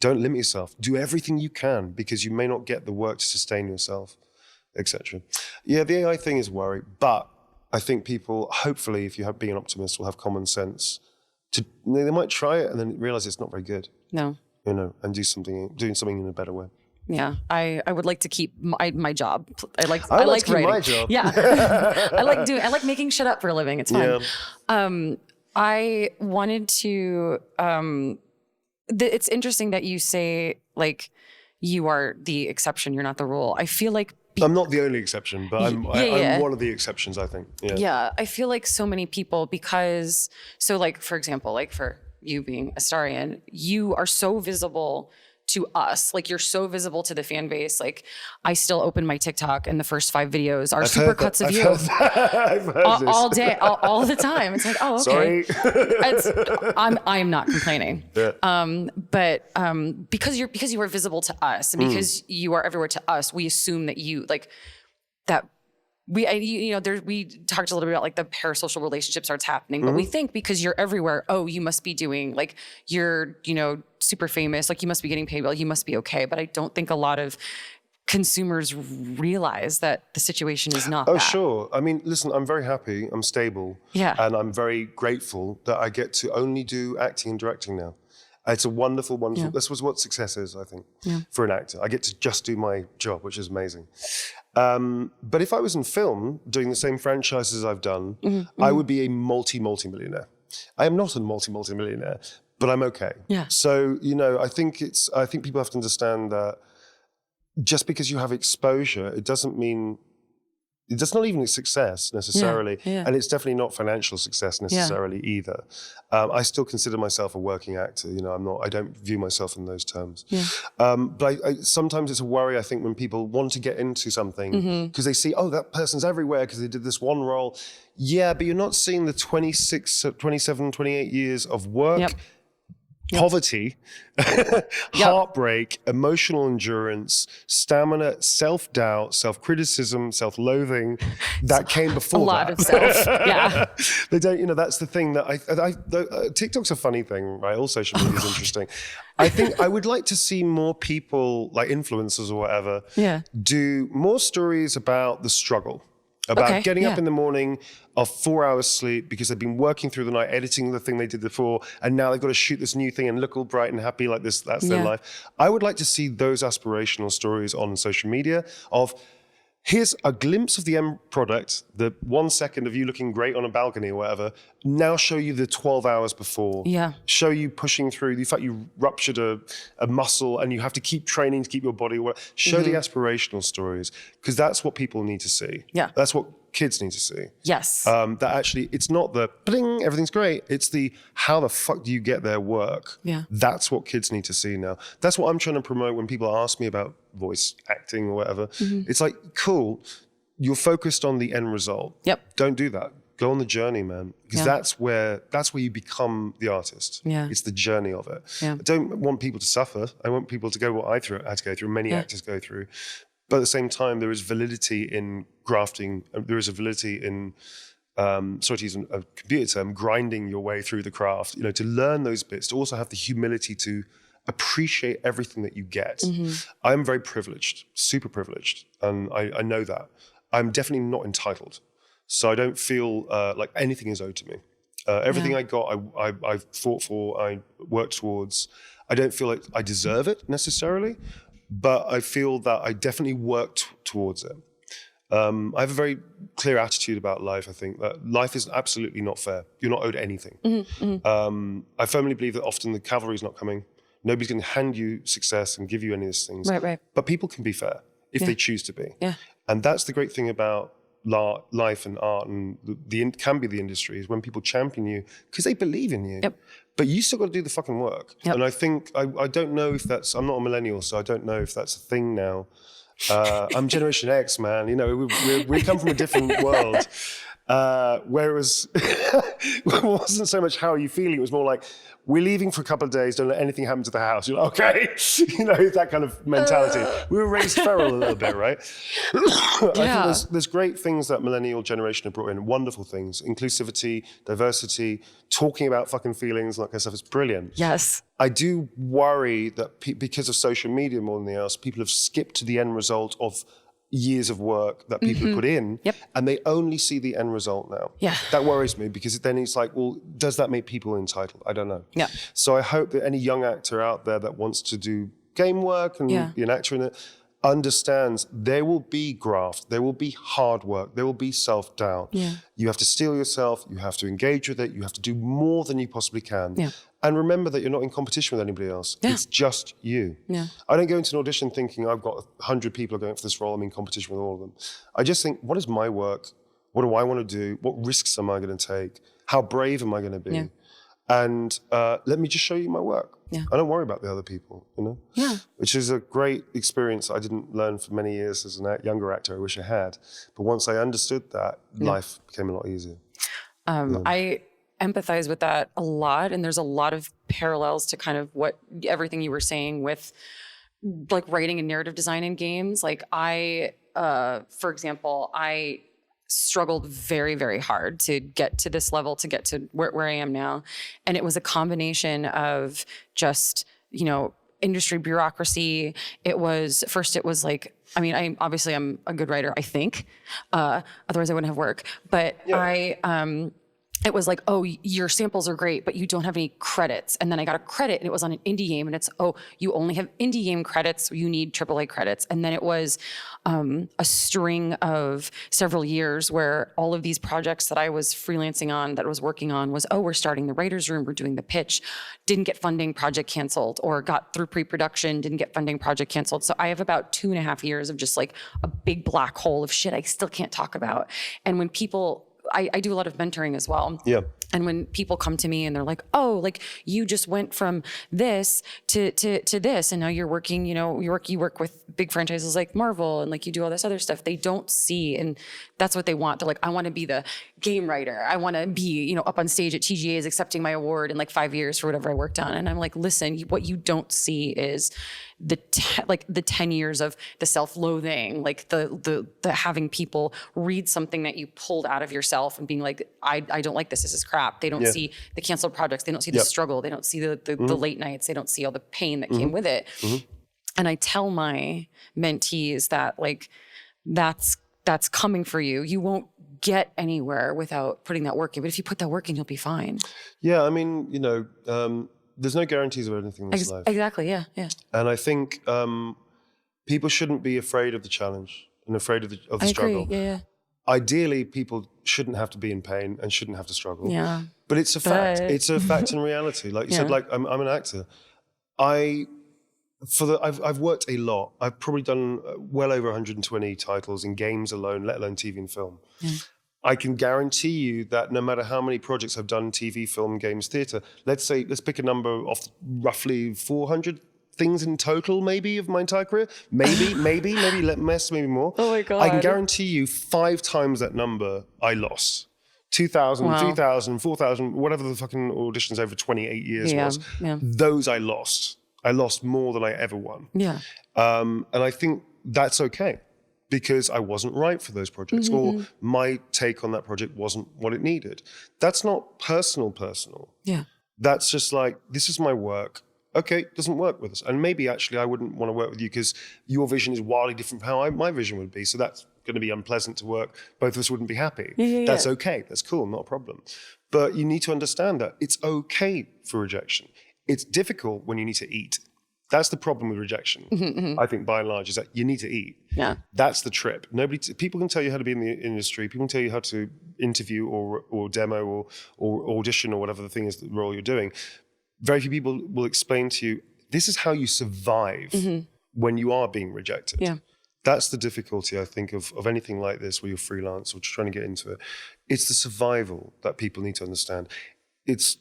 Don't limit yourself. Do everything you can, because you may not get the work to sustain yourself, etc. Yeah, the AI thing is a worry, but I think people, hopefully, if you have being an optimist, will have common sense. They might try it and then realize it's not very good. You know, and doing something in a better way. Yeah, I would like to keep my job. I like writing. My job. Yeah, I like making shit up for a living. It's fun. I wanted to. It's interesting that you say like you are the exception. You're not the rule. I feel like I'm not the only exception, but I'm one of the exceptions, I think. Yeah, I feel like so many people, because like, for example, like for you being Astarion, you are so visible to us. Like, you're so visible to the fan base. Like, I still open my TikTok and the first 5 videos are super cuts of you. I've heard all day, all the time. It's like, oh, okay. Sorry. I'm not complaining. But because you are visible to us, and because you are everywhere to us, we assume that you like that. We talked a little bit about like the parasocial relationship starts happening, but we think because you're everywhere, oh, you must be doing like, you're, super famous, like you must be getting paid well, you must be okay. But I don't think a lot of consumers realize that the situation is not Oh, that. sure. I mean, listen, I'm very happy. I'm stable. Yeah. And I'm very grateful that I get to only do acting and directing now. It's a wonderful, wonderful, this was what success is, I think, for an actor. I get to just do my job, which is amazing. But if I was in film doing the same franchises I've done, I would be a multi-millionaire. I am not a multi-millionaire, but I'm okay. Yeah. So, I think people have to understand that just because you have exposure, it doesn't mean, it's not even a success necessarily. Yeah. And it's definitely not financial success necessarily either. I still consider myself a working actor. I don't view myself in those terms. Yeah. But I sometimes it's a worry, I think, when people want to get into something because they see, oh, that person's everywhere because they did this one role. Yeah, but you're not seeing the 26, 27, 28 years of work, poverty, heartbreak, emotional endurance, stamina, self-doubt, self-criticism, self-loathing that came before A lot of self. Yeah. They don't, that's the thing that TikTok's a funny thing, right? All social media is interesting. I think I would like to see more people, like influencers or whatever, do more stories about the struggle. About getting up in the morning of 4 hours sleep because they've been working through the night, editing the thing they did before, and now they've got to shoot this new thing and look all bright and happy like this. That's their life. I would like to see those aspirational stories on social media of, here's a glimpse of the end product, the 1 second of you looking great on a balcony or whatever, now show you the 12 hours before. Yeah. Show you pushing through. The fact you ruptured a muscle and you have to keep training to keep your body. Show the aspirational stories, because that's what people need to see. Yeah. That's what kids need to see. Yes. That actually, it's not the bling, everything's great. It's the how the fuck do you get there work. Yeah. That's what kids need to see now. That's what I'm trying to promote when people ask me about voice acting or whatever. It's like, cool, you're focused on the end result. Yep. Don't do that. Go on the journey, man. Because that's where you become the artist. Yeah. It's the journey of it. Yeah. I don't want people to suffer. I want people to go what I had to go through, many actors go through. But at the same time, there is validity in grafting. There is a validity in, sorry to use a computer term, grinding your way through the craft. To learn those bits, to also have the humility to appreciate everything that you get. I am very privileged, super privileged, and I know that. I'm definitely not entitled. So I don't feel like anything is owed to me. Everything I got, I fought for, I worked towards. I don't feel like I deserve it necessarily, but I feel that I definitely worked towards it. I have a very clear attitude about life. I think that life is absolutely not fair. You're not owed anything. I firmly believe that often the cavalry is not coming. Nobody's going to hand you success and give you any of these things. Right. But people can be fair if they choose to be. Yeah. And that's the great thing about life and art and can be the industry, is when people champion you because they believe in you. Yep. But you still got to do the fucking work. Yep. And I think, I don't know if that's, I'm not a millennial, so I don't know if that's a thing now. I'm Generation X, man. We come from a different world. Where it was, it wasn't so much how are you feeling, it was more like, we're leaving for a couple of days, don't let anything happen to the house. You're like, okay, that kind of mentality. We were raised feral a little bit, right? I think there's great things that millennial generation have brought in, wonderful things, inclusivity, diversity, talking about fucking feelings, and that kind of stuff. It's brilliant. Yes. I do worry that because of social media more than anything else, people have skipped to the end result of years of work that people put in, and they only see the end result now. Yeah. That worries me, because then it's like, well, does that make people entitled? I don't know. Yeah. So I hope that any young actor out there that wants to do game work and be an actor in it understands there will be graft, there will be hard work, there will be self-doubt. Yeah. You have to steel yourself, you have to engage with it, you have to do more than you possibly can. Yeah. And remember that you're not in competition with anybody else. Yeah. It's just you. Yeah. I don't go into an audition thinking I've got 100 people going for this role, I'm in competition with all of them. I just think, what is my work? What do I want to do? What risks am I going to take? How brave am I going to be? Yeah. And let me just show you my work. Yeah. I don't worry about the other people, Yeah. Which is a great experience I didn't learn for many years as a younger actor. I wish I had. But once I understood that, life became a lot easier. I empathize with that a lot. And there's a lot of parallels to kind of everything you were saying with like writing and narrative design in games. Like for example, I struggled very, very hard to get to this level, to get to where I am now. And it was a combination of just, industry bureaucracy. It was like I mean, I'm a good writer, I think. Otherwise I wouldn't have work. But it was like, oh, your samples are great, but you don't have any credits. And then I got a credit and it was on an indie game and it's, oh, you only have indie game credits. You need AAA credits. And then it was a string of several years where all of these projects that I was freelancing on, that I was working on was, oh, we're starting the writer's room, we're doing the pitch, didn't get funding, project canceled, or got through pre-production, didn't get funding, project canceled. So I have about 2.5 years of just like a big black hole of shit I still can't talk about. And when people, I do a lot of mentoring as well. Yeah. And when people come to me and they're like, oh, like you just went from this to this, and now you're working, you work with big franchises like Marvel, and like you do all this other stuff. They don't see, and that's what they want. They're like, I want to be the game writer. I want to be, up on stage at TGA's accepting my award in like 5 years for whatever I worked on. And I'm like, listen, what you don't see is the 10 years of the self-loathing, like the having people read something that you pulled out of yourself and being like, I don't like this. This is crap. They don't see the canceled projects. They don't see the struggle. They don't see the late nights. They don't see all the pain that came with it. And I tell my mentees that like, that's coming for you. You won't get anywhere without putting that work in. But if you put that work in, you'll be fine. Yeah. I mean, there's no guarantees of anything in this life. Exactly. Yeah. Yeah. And I think people shouldn't be afraid of the challenge and afraid of the struggle. Agree. Yeah. Ideally, people shouldn't have to be in pain and shouldn't have to struggle. Yeah. But it's a fact. It's a fact in reality. Like you said, like I'm an actor. I've worked a lot. I've probably done well over 120 titles in games alone, let alone TV and film. Yeah. I can guarantee you that no matter how many projects I've done, TV, film, games, theatre, let's pick a number off roughly 400 things in total, maybe, of my entire career. Maybe less, maybe more. Oh my God. I can guarantee you 5 times that number I lost. 2,000, 3,000, 4,000, whatever the fucking auditions over 28 years was. Yeah. Those I lost. I lost more than I ever won. Yeah. And I think that's okay, because I wasn't right for those projects, or my take on that project wasn't what it needed. That's not personal. Yeah. That's just like, this is my work. Okay, it doesn't work with us. And maybe actually I wouldn't want to work with you because your vision is wildly different from how my vision would be. So that's going to be unpleasant to work. Both of us wouldn't be happy. That's okay. That's cool. Not a problem. But you need to understand that it's okay for rejection. It's difficult when you need to eat. That's the problem with rejection. I think by and large is that you need to eat. Yeah. That's the trip. People can tell you how to be in the industry. People can tell you how to interview or demo or audition or whatever the thing is, the role you're doing. Very few people will explain to you, this is how you survive when you are being rejected. Yeah. That's the difficulty, I think, of anything like this where you're freelance or trying to get into it. It's the survival that people need to understand. It's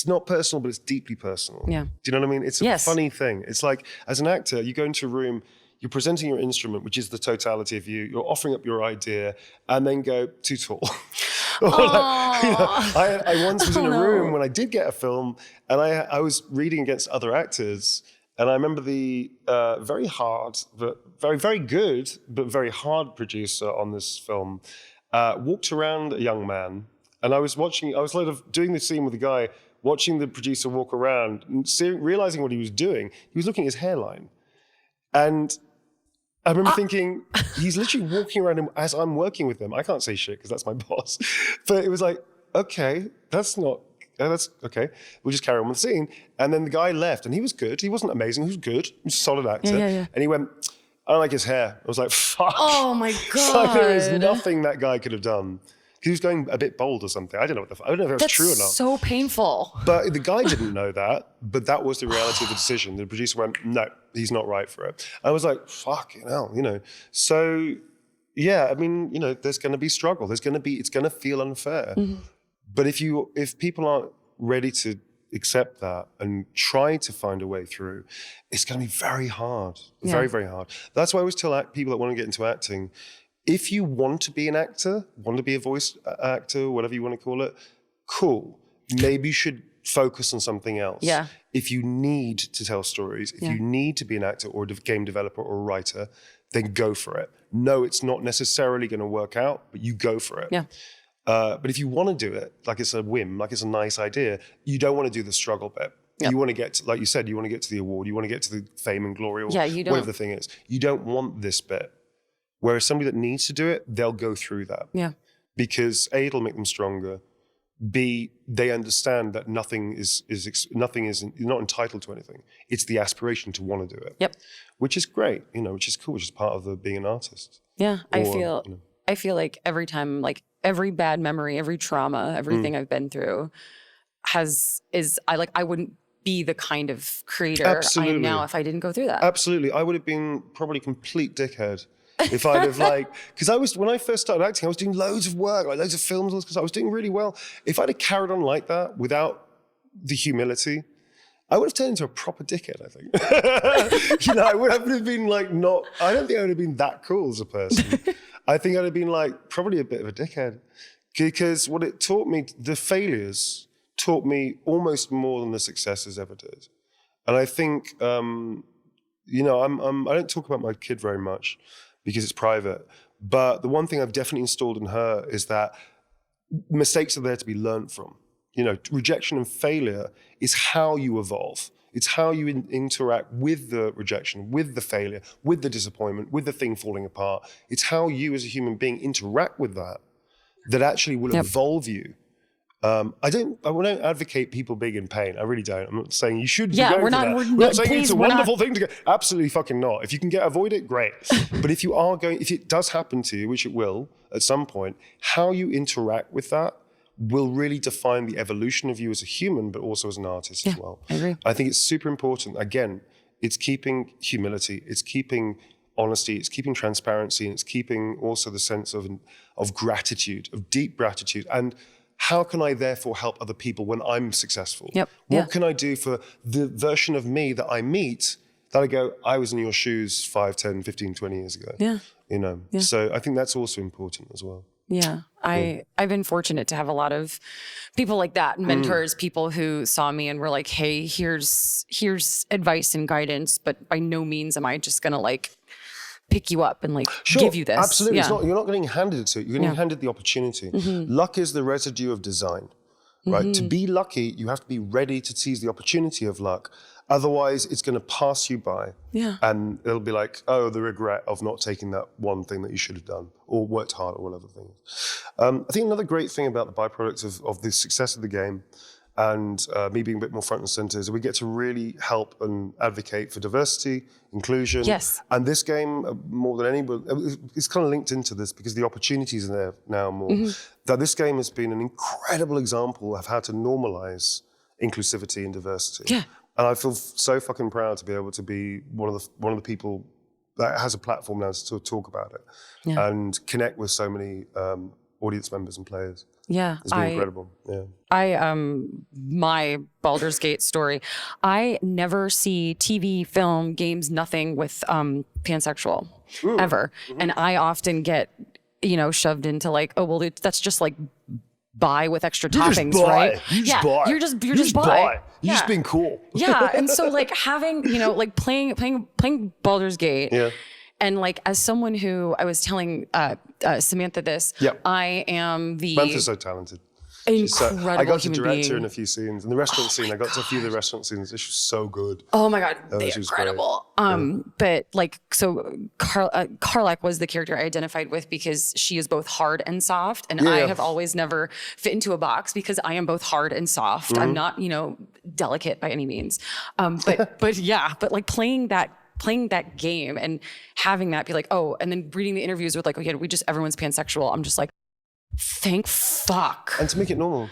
not personal, but it's deeply personal. Yeah. Do you know what I mean? It's a funny thing. It's like, as an actor, you go into a room, you're presenting your instrument, which is the totality of you. You're offering up your idea and then go, too tall. I once was in a room when I did get a film and I was reading against other actors, and I remember the very hard, but very, very good, but very hard producer on this film walked around a young man, and I was sort of doing the scene with the guy, watching the producer walk around and realizing what he was doing. He was looking at his hairline. And I remember thinking, he's literally walking around him as I'm working with him. I can't say shit because that's my boss. But it was like, okay, that's okay. We'll just carry on with the scene. And then the guy left, and he was good. He wasn't amazing. He was good. He was a solid actor. Yeah. And he went, I don't like his hair. I was like, fuck. Oh my God. Like, there is nothing that guy could have done. He was going a bit bold or something. I don't know I don't know if that was true or not. That's so painful. But the guy didn't know that, but that was the reality of the decision. The producer went, no, he's not right for it. I was like, fucking hell, So, yeah, I mean, there's going to be struggle. It's going to feel unfair. But if people aren't ready to accept that and try to find a way through, it's going to be very hard, very, very hard. That's why I always tell people that want to get into acting, if you want to be an actor, want to be a voice actor, whatever you want to call it, cool. Maybe you should focus on something else. Yeah. If you need to tell stories, if you need to be an actor or a game developer or a writer, then go for it. No, it's not necessarily going to work out, but you go for it. Yeah. But if you want to do it, like it's a whim, like it's a nice idea, you don't want to do the struggle bit. Yep. You want to get to, like you said, you want to get to the award, you want to get to the fame and glory, or you don't. whatever the thing is. You don't want this bit. Whereas somebody that needs to do it, they'll go through that. Yeah. Because A, it'll make them stronger. B, they understand that nothing is you're not entitled to anything. It's the aspiration to want to do it. Yep. Which is great, which is cool, which is part of the being an artist. Yeah. I feel like every time, like every bad memory, every trauma, everything I've been through I wouldn't be the kind of creator I am now if I didn't go through that. Absolutely. I would have been probably complete dickhead if I'd have because when I first started acting, I was doing loads of work, like loads of films, because I was doing really well. If I'd have carried on like that without the humility, I would have turned into a proper dickhead, I think. I would have been I don't think I would have been that cool as a person. I think I'd have been probably a bit of a dickhead. Because what it taught me, the failures taught me almost more than the successes ever did. And I think, I don't talk about my kid very much because it's private. But the one thing I've definitely installed in her is that mistakes are there to be learned from. Rejection and failure is how you evolve. It's how you interact with the rejection, with the failure, with the disappointment, with the thing falling apart. It's how you as a human being interact with that actually will evolve you. I don't advocate people being in pain. I really don't. I'm not saying you should be going through that. We're not saying it's a wonderful thing to go. Absolutely fucking not. If you can avoid it, great. But if it does happen to you, which it will at some point, how you interact with that will really define the evolution of you as a human, but also as an artist as well. I agree. I think it's super important. Again, it's keeping humility, it's keeping honesty, it's keeping transparency, and it's keeping also the sense of gratitude, of deep gratitude. And how can I therefore help other people when I'm successful? Yep. What can I do for the version of me that I meet that I go, I was in your shoes 5, 10, 15, 20 years ago. Yeah. So I think that's also important as well. Yeah. I've been fortunate to have a lot of people like that, mentors, people who saw me and were like, hey, here's advice and guidance, but by no means am I just going to pick you up and give you this. Absolutely. Yeah. You're not getting handed to it. You're getting handed the opportunity. Luck is the residue of design, right? To be lucky, you have to be ready to seize the opportunity of luck. Otherwise, it's going to pass you by. Yeah. And it'll be the regret of not taking that one thing that you should have done or worked hard or whatever thing. I think another great thing about the byproduct of the success of the game and me being a bit more front and center is that we get to really help and advocate for diversity, inclusion. Yes. And this game, more than anybody, it's kind of linked into this because the opportunities are there now more. That this game has been an incredible example of how to normalize inclusivity and diversity. Yeah. And I feel so fucking proud to be able to be one of the people that has a platform now to talk about it and connect with so many audience members and players. Yeah, It's been incredible. Yeah. My Baldur's Gate story, I never see TV, film, games, nothing with pansexual ever. And I often get, shoved into that's just bi with extra toppings, right? You're just bi. You're just being cool. Yeah. And so having, playing Baldur's Gate. Yeah. And as someone who I was telling Samantha this, I am the Samantha's so talented. Incredible I got to human direct being. her in a few scenes. In the restaurant scene, I got to a few of the restaurant scenes. She was so good. Oh my God, she they're was incredible. But Carlac was the character I identified with because she is both hard and soft. And I have always never fit into a box because I am both hard and soft. I'm not, delicate by any means. But playing that game and having that be and then reading the interviews with everyone's pansexual. I'm just thank fuck. And to make it normal.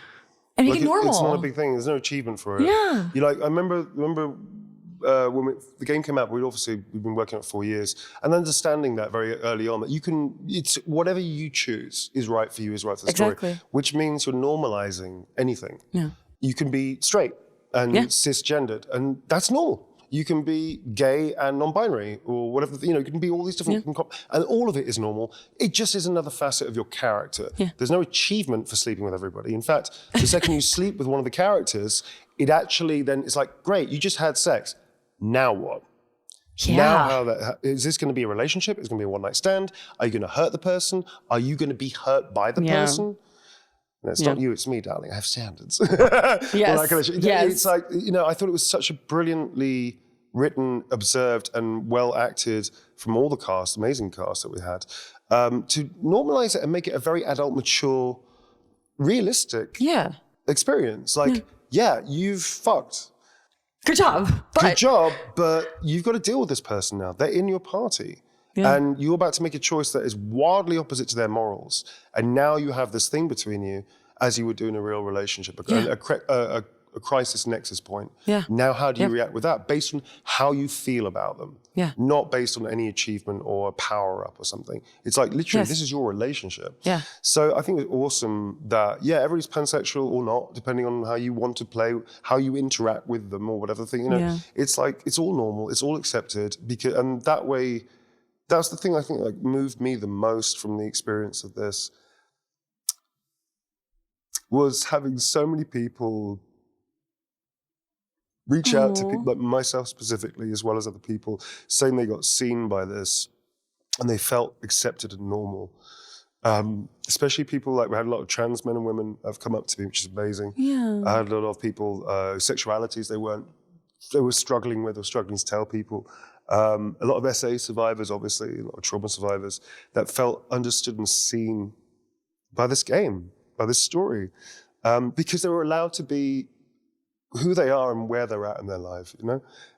And make it normal. It's not a big thing. There's no achievement for it. Yeah. I remember when the game came out, we've been working on it 4 years, and understanding that very early on that it's whatever you choose is right for you, is right for the story. Which means you're normalizing anything. Yeah. You can be straight and cisgendered, and that's normal. You can be gay and non-binary or whatever, you can be all these different, and all of it is normal. It just is another facet of your character. Yeah. There's no achievement for sleeping with everybody. In fact, the second you sleep with one of the characters, it actually then it's great, you just had sex. Now what? Yeah. Now is this going to be a relationship? Is it going to be a one-night stand? Are you going to hurt the person? Are you going to be hurt by the person? And it's not you, it's me, darling. I have standards. Yes. All that kind of shit. Yes. It's like, I thought it was such a brilliantly written, observed, and well acted from all the cast, amazing cast that we had, to normalize it and make it a very adult, mature, realistic experience. Like, you've fucked. Good job. Good job, but you've got to deal with this person now. They're in your party. Yeah. And you're about to make a choice that is wildly opposite to their morals. And now you have this thing between you, as you would do in a real relationship, a crisis nexus point. Yeah. Now, how do you react with that? Based on how you feel about them. Yeah. Not based on any achievement or a power up or something. It's like, literally, this is your relationship. Yeah. So I think it's awesome that, everybody's pansexual or not, depending on how you want to play, how you interact with them or whatever thing. It's like, it's all normal, it's all accepted. And that way, that's the thing I think like moved me the most from the experience of this, was having so many people reach out to people, like myself specifically, as well as other people, saying they got seen by this and they felt accepted and normal. Especially people, like we had a lot of trans men and women have come up to me, which is amazing. Yeah. I had a lot of people, sexualities they were struggling with or struggling to tell people. A lot of SA survivors, obviously, a lot of trauma survivors that felt understood and seen by this game, by this story, because they were allowed to be who they are and where they're at in their life,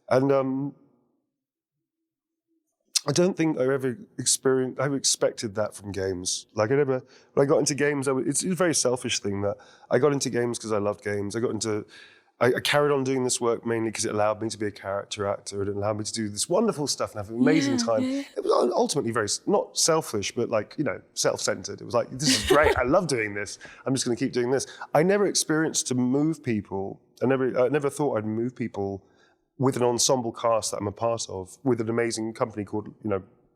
And I don't think I ever expected that from games. Like when I got into games, it's a very selfish thing that I got into games because I loved games. I carried on doing this work mainly because it allowed me to be a character actor. It allowed me to do this wonderful stuff and have an amazing time. Yeah. It was ultimately very, not selfish, but self-centered. It was like, this is great. I love doing this. I'm just going to keep doing this. I never experienced to move people. I never thought I'd move people with an ensemble cast that I'm a part of, with an amazing company called,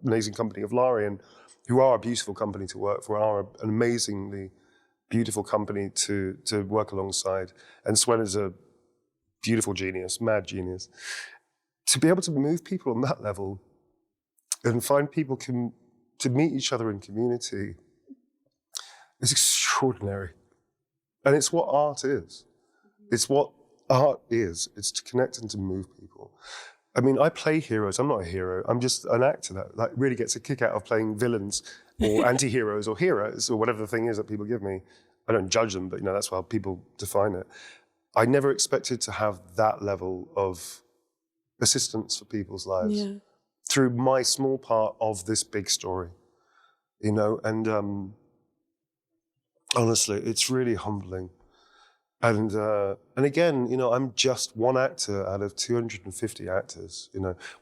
amazing company of Larian, who are a beautiful company to work for, are an amazingly beautiful company to work alongside. And Swen is a beautiful genius, mad genius. To be able to move people on that level and find people to meet each other in community is extraordinary. And it's what art is. It's what art is. It's to connect and to move people. I mean, I play heroes. I'm not a hero. I'm just an actor that really gets a kick out of playing villains or anti-heroes or heroes or whatever the thing is that people give me. I don't judge them, but that's how people define it. I never expected to have that level of assistance for people's lives through my small part of this big story, and honestly, it's really humbling. And again, I'm just one actor out of 250 actors.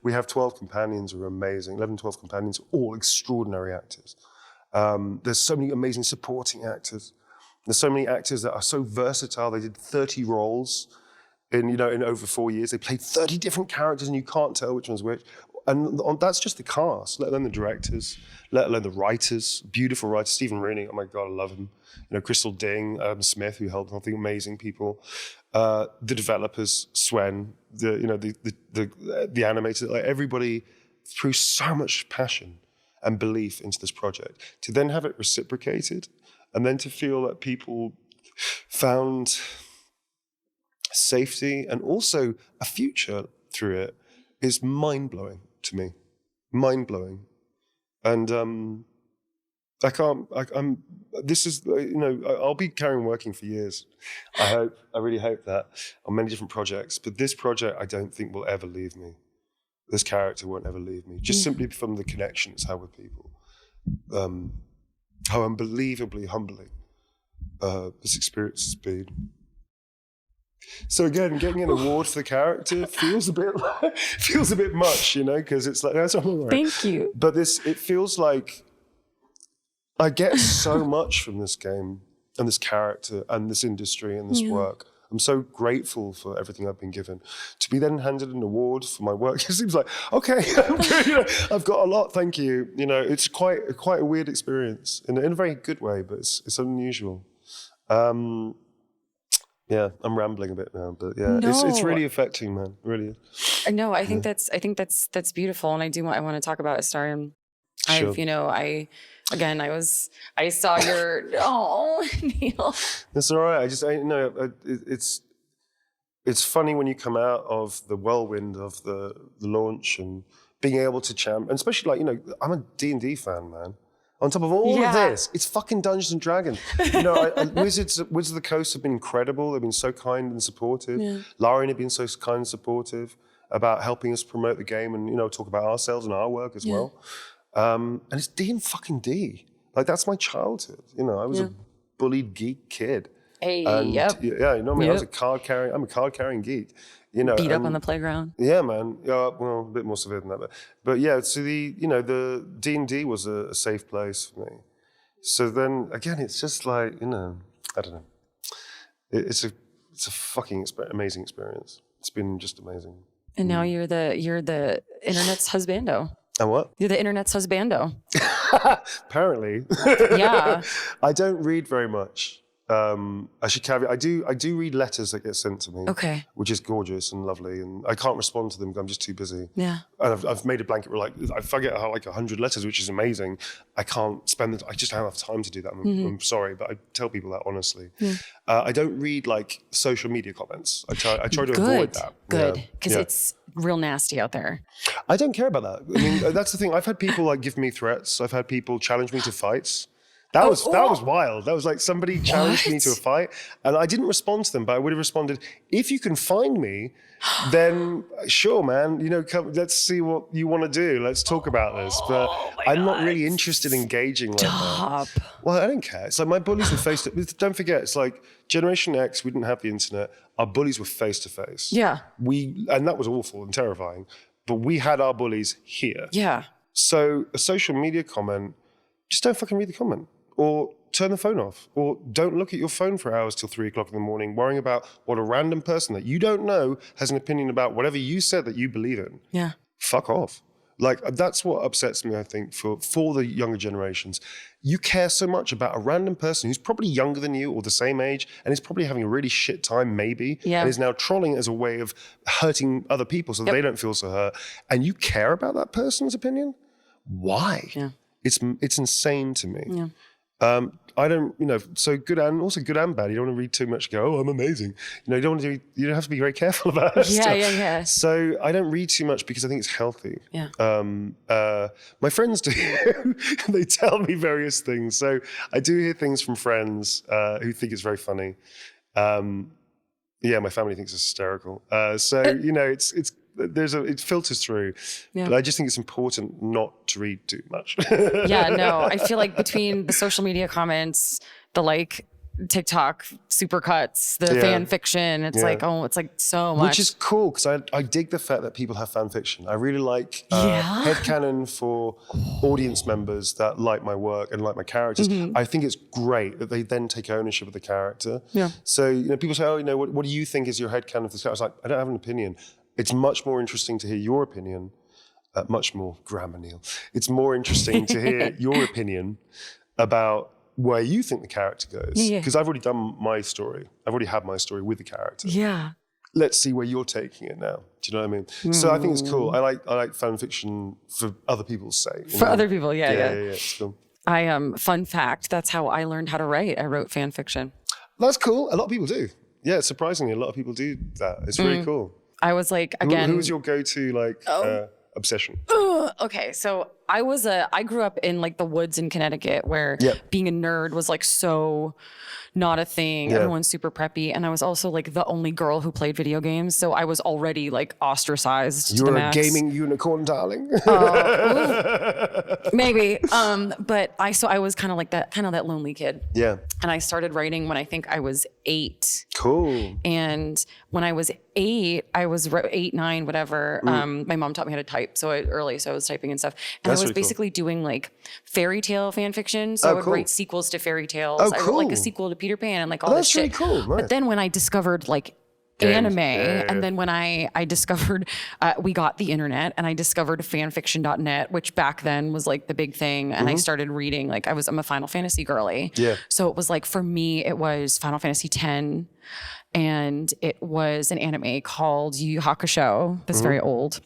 We have 12 companions who are amazing, 12 companions, all extraordinary actors. There's so many amazing supporting actors. There's so many actors that are so versatile. They did 30 roles in over 4 years. They played 30 different characters and you can't tell which one's which. And that's just the cast, let alone the directors, let alone the writers, beautiful writers. Stephen Rooney, oh my God, I love him. Crystal Ding, Adam Smith, who helped, I think, amazing people. The developers, Swen, the animators, like everybody threw so much passion and belief into this project. To then have it reciprocated, and then to feel that people found safety and also a future through it is mind-blowing to me. Mind-blowing. And I'll be carrying working for years. I really hope that, on many different projects. But this project, I don't think will ever leave me. This character won't ever leave me. Just simply from the connection it's had with people. How unbelievably humbling this experience has been. So again, getting an award for the character feels a bit much, because it's like, that's all right. Thank you. But it feels like I get so much from this game and this character and this industry and this work. I'm so grateful for everything I've been given. To be then handed an award for my work, it seems like, okay, I've got a lot, thank you. It's quite a weird experience in a very good way, but it's unusual. Yeah, I'm rambling a bit now, but it's really affecting, man. It really is. No, I think that's beautiful, and I want to talk about Astarion. Sure. Again, I saw your, oh, Neil. That's all right. It's funny when you come out of the whirlwind of the launch and being able to champ, and especially like, I'm a D&D fan, man. On top of all of this, it's fucking Dungeons and Dragons. Wizards of the Coast have been incredible. They've been so kind and supportive. Yeah. Lauren have been so kind and supportive about helping us promote the game and, talk about ourselves and our work as well. And it's D&D. Like, that's my childhood. I was a bullied geek kid. Hey, and, yep. Yeah, I was I'm a card carrying geek. Beat up on the playground. Yeah, man. Yeah, well, a bit more severe than that. But yeah, so the D&D was a safe place for me. So then again, it's just like, I don't know. It's a fucking amazing experience. It's been just amazing. And now you're the internet's husbando. And what? You're the internet's husbando. Apparently. Yeah. I don't read very much. I should caveat. I do read letters that get sent to me. Okay. Which is gorgeous and lovely, and I can't respond to them because I'm just too busy. Yeah. And I've made a blanket rule, like if I get like 100 letters, which is amazing, I can't spend I just don't have time to do that. I'm sorry, but I tell people that honestly. Yeah. I don't read like social media comments. I try to avoid that. Good, because it's real nasty out there. I don't care about that. I mean, that's the thing. I've had people like give me threats. I've had people challenge me to fights. That was wild. That was like somebody challenged me to a fight, and I didn't respond to them, but I would have responded, if you can find me, then sure, man, come, let's see what you want to do. Let's talk about this. But I'm not really interested in engaging like that. Well, I don't care. It's like my bullies were face to face. Don't forget, it's like Generation X, we didn't have the internet. Our bullies were face to face. Yeah. And that was awful and terrifying, but we had our bullies here. Yeah. So a social media comment, just don't fucking read the comment. Or turn the phone off, or don't look at your phone for hours till 3 o'clock in the morning, worrying about what a random person that you don't know has an opinion about whatever you said that you believe in. Yeah. Fuck off. Like, that's what upsets me, I think, for the younger generations. You care so much about a random person who's probably younger than you or the same age, and is probably having a really shit time, maybe, and is now trolling as a way of hurting other people so they don't feel so hurt. And you care about that person's opinion? Why? Yeah. It's insane to me. Yeah. I don't, so good and bad. You don't want to read too much and go, oh, I'm amazing. You don't have to be very careful about that stuff. Yeah. So I don't read too much because I think it's healthy. Yeah. My friends do. They tell me various things. So I do hear things from friends who think it's very funny. My family thinks it's hysterical. It filters through, but I just think it's important not to read too much. I feel like between the social media comments, the TikTok supercuts, the fan fiction, it's like so much. Which is cool, because I dig the fact that people have fan fiction. I really like headcanon for audience members that like my work and like my characters. I think it's great that they then take ownership of the character. Yeah. So, people say, oh, what do you think is your headcanon of this character? I was like, I don't have an opinion. It's much more interesting to hear your opinion, much more grammar, Neil. It's more interesting to hear your opinion about where you think the character goes. Because I've already done my story. I've already had my story with the character. Yeah. Let's see where you're taking it now. Do you know what I mean? So I think it's cool. I like fan fiction for other people's sake. For other people, yeah. It's cool. Fun fact, that's how I learned how to write. I wrote fan fiction. That's cool. A lot of people do. Yeah, surprisingly, a lot of people do that. It's really cool. I was like, again. Who was your go-to obsession? Okay, so I grew up in the woods in Connecticut where being a nerd was so not a thing. Everyone's super preppy, and I was also the only girl who played video games, so I was already ostracized. You're a gaming unicorn, darling. Maybe, but I was kind of that lonely kid. Yeah, and I started writing when I think I was 8. Cool. And when I was 8, I was 8, 9, whatever. My mom taught me how to type so I was typing and stuff. And I was basically doing fairy tale fan fiction. So I would write sequels to fairy tales. I wrote a sequel to Peter Pan and all this shit. That's really cool. Nice. But then when I discovered anime, and then when I discovered, we got the internet, and I discovered fanfiction.net, which back then was the big thing. And I started reading, I'm a Final Fantasy girly. Yeah. So it was for me, it was Final Fantasy X, and it was an anime called Yu Yu Hakusho that's very old.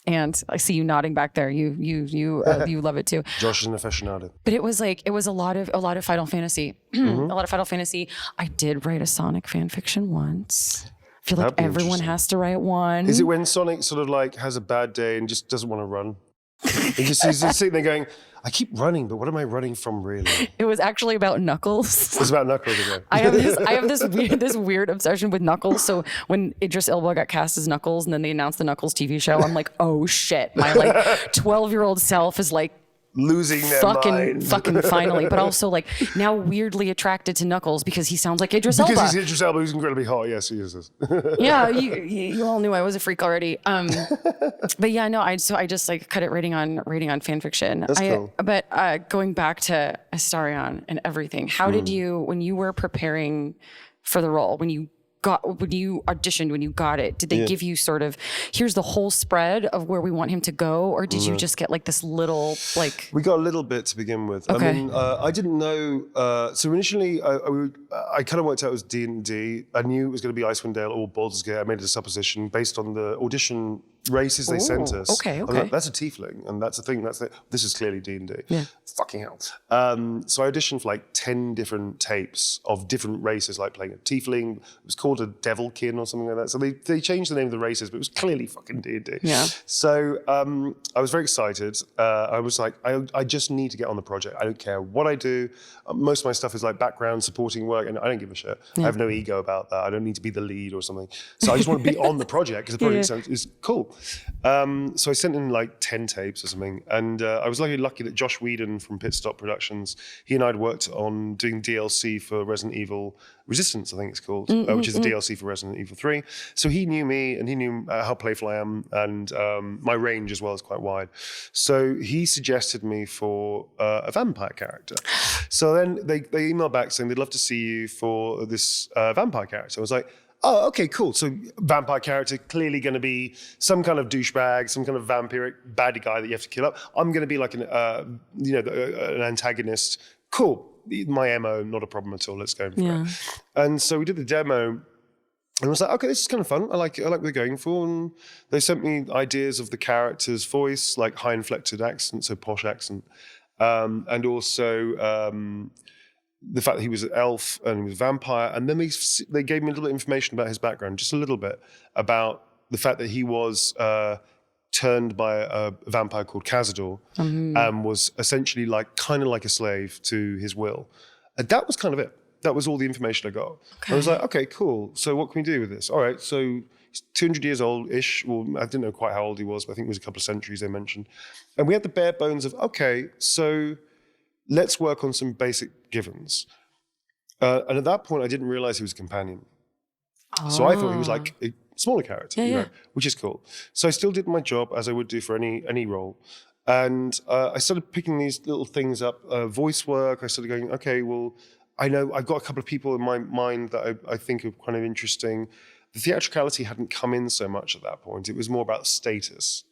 And I see you nodding back there. You love it too. Josh is an aficionado. But it was a lot of Final Fantasy, a lot of Final Fantasy. I did write a Sonic fan fiction once. I feel like everyone has to write one. Is it when Sonic sort of like has a bad day and just doesn't want to run? He's just sitting there going, I keep running, but what am I running from really? It was actually about Knuckles. It's about Knuckles again. I have this weird obsession with Knuckles. So when Idris Elba got cast as Knuckles and then they announced the Knuckles TV show, I'm like, oh shit. My 12-year-old self is like, losing their mind. Fucking finally. But also like now weirdly attracted to Knuckles because he sounds like Idris Elba. Because he's Idris Elba, who's incredibly hot. Yes, he is. Yeah, you all knew I was a freak already. But yeah, no, I just like cut it rating on fan fiction. That's cool. But going back to Astarion and everything, how did you, when you were preparing for the role, when you auditioned, when you got it, did they give you sort of, here's the whole spread of where we want him to go? Or did you just get like this little, like... We got a little bit to begin with. Okay. I mean, I didn't know, so initially I kind of worked out it was D&D. I knew it was going to be Icewind Dale or Baldur's Gate. I made a supposition based on the audition races they sent us. Okay. I was like, that's a tiefling, and that's a thing. This is clearly D&D. Yeah. Fucking hell. So I auditioned for like 10 different tapes of different races, like playing a tiefling. It was called a devilkin or something like that. So they changed the name of the races, but it was clearly fucking D&D. Yeah. So I was very excited. I was like, I just need to get on the project. I don't care what I do. Most of my stuff is like background supporting work, and I don't give a shit. I have no ego about that. I don't need to be the lead or something. So I just want to be on the project because the project is cool. So I sent in like 10 tapes or something, and I was lucky that Josh Whedon from Pit Stop Productions, he and I had worked on doing DLC for Resident Evil Resistance, I think it's called, which is a DLC for Resident Evil 3. So he knew me, and he knew how playful I am, and my range as well is quite wide. So he suggested me for a vampire character. So then they emailed back saying they'd love to see you for this vampire character. I was like, oh, okay, cool. So vampire character, clearly going to be some kind of douchebag, some kind of vampiric baddie guy that you have to kill up. I'm going to be like an antagonist. Cool. My MO, not a problem at all. Let's go for it. And so we did the demo, and I was like, okay, this is kind of fun. I like what they're going for. And they sent me ideas of the character's voice, like high inflected accent, so posh accent, and also the fact that he was an elf and he was a vampire. And then they gave me a little bit of information about his background, just a little bit about the fact that he was turned by a vampire called Cazador and was essentially kind of like a slave to his will. And that was kind of it. That was all the information I got. Okay. I was like, okay, cool. So what can we do with this? All right, so he's 200 years old-ish. Well, I didn't know quite how old he was, but I think it was a couple of centuries they mentioned. And we had the bare bones of, okay, so let's work on some basic givens. And at that point, I didn't realize he was a companion. So I thought he was like a smaller character, you know, which is cool. So I still did my job as I would do for any role. And I started picking these little things up, voice work. I started going, okay, well, I know I've got a couple of people in my mind that I think are kind of interesting. The theatricality hadn't come in so much at that point. It was more about status.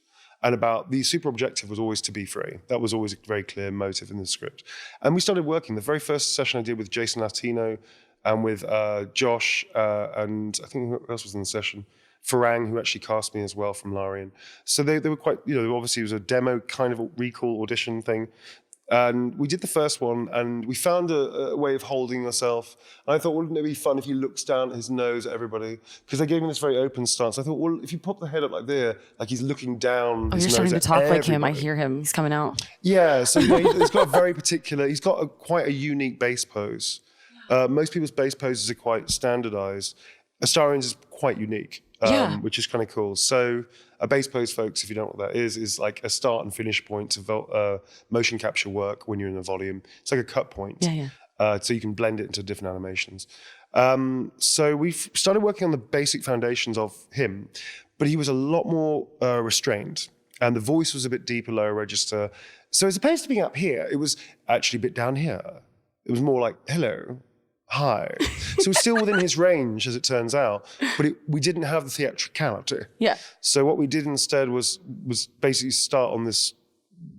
And about the super objective was always to be free. That was always a very clear motive in the script. And we started working. The very first session I did with Jason Latino and with Josh, and I think who else was in the session? Farang, who actually cast me as well from Larian. So they were quite, obviously it was a demo kind of a recall audition thing. And we did the first one, and we found a way of holding yourself. And I thought, wouldn't it be fun if he looks down at his nose at everybody? Because they gave me this very open stance. I thought, well, if you pop the head up like there, like he's looking down his nose you're starting to talk everybody. like him. I hear him. He's coming out. Yeah, so he's got a very particular, he's got quite a unique bass pose. Most people's bass poses are quite standardized. Astarion's is quite unique, which is kind of cool. So a bass pose, folks, if you don't know what that is like a start and finish point to motion capture work when you're in a volume. It's like a cut point. So you can blend it into different animations. So we've started working on the basic foundations of him, but he was a lot more restrained, and the voice was a bit deeper, lower register. So as opposed to being up here, it was actually a bit down here. It was more like, hello, hi. So it's still within his range, as it turns out, but we didn't have the theatricality. Yeah. So what we did instead was basically start on this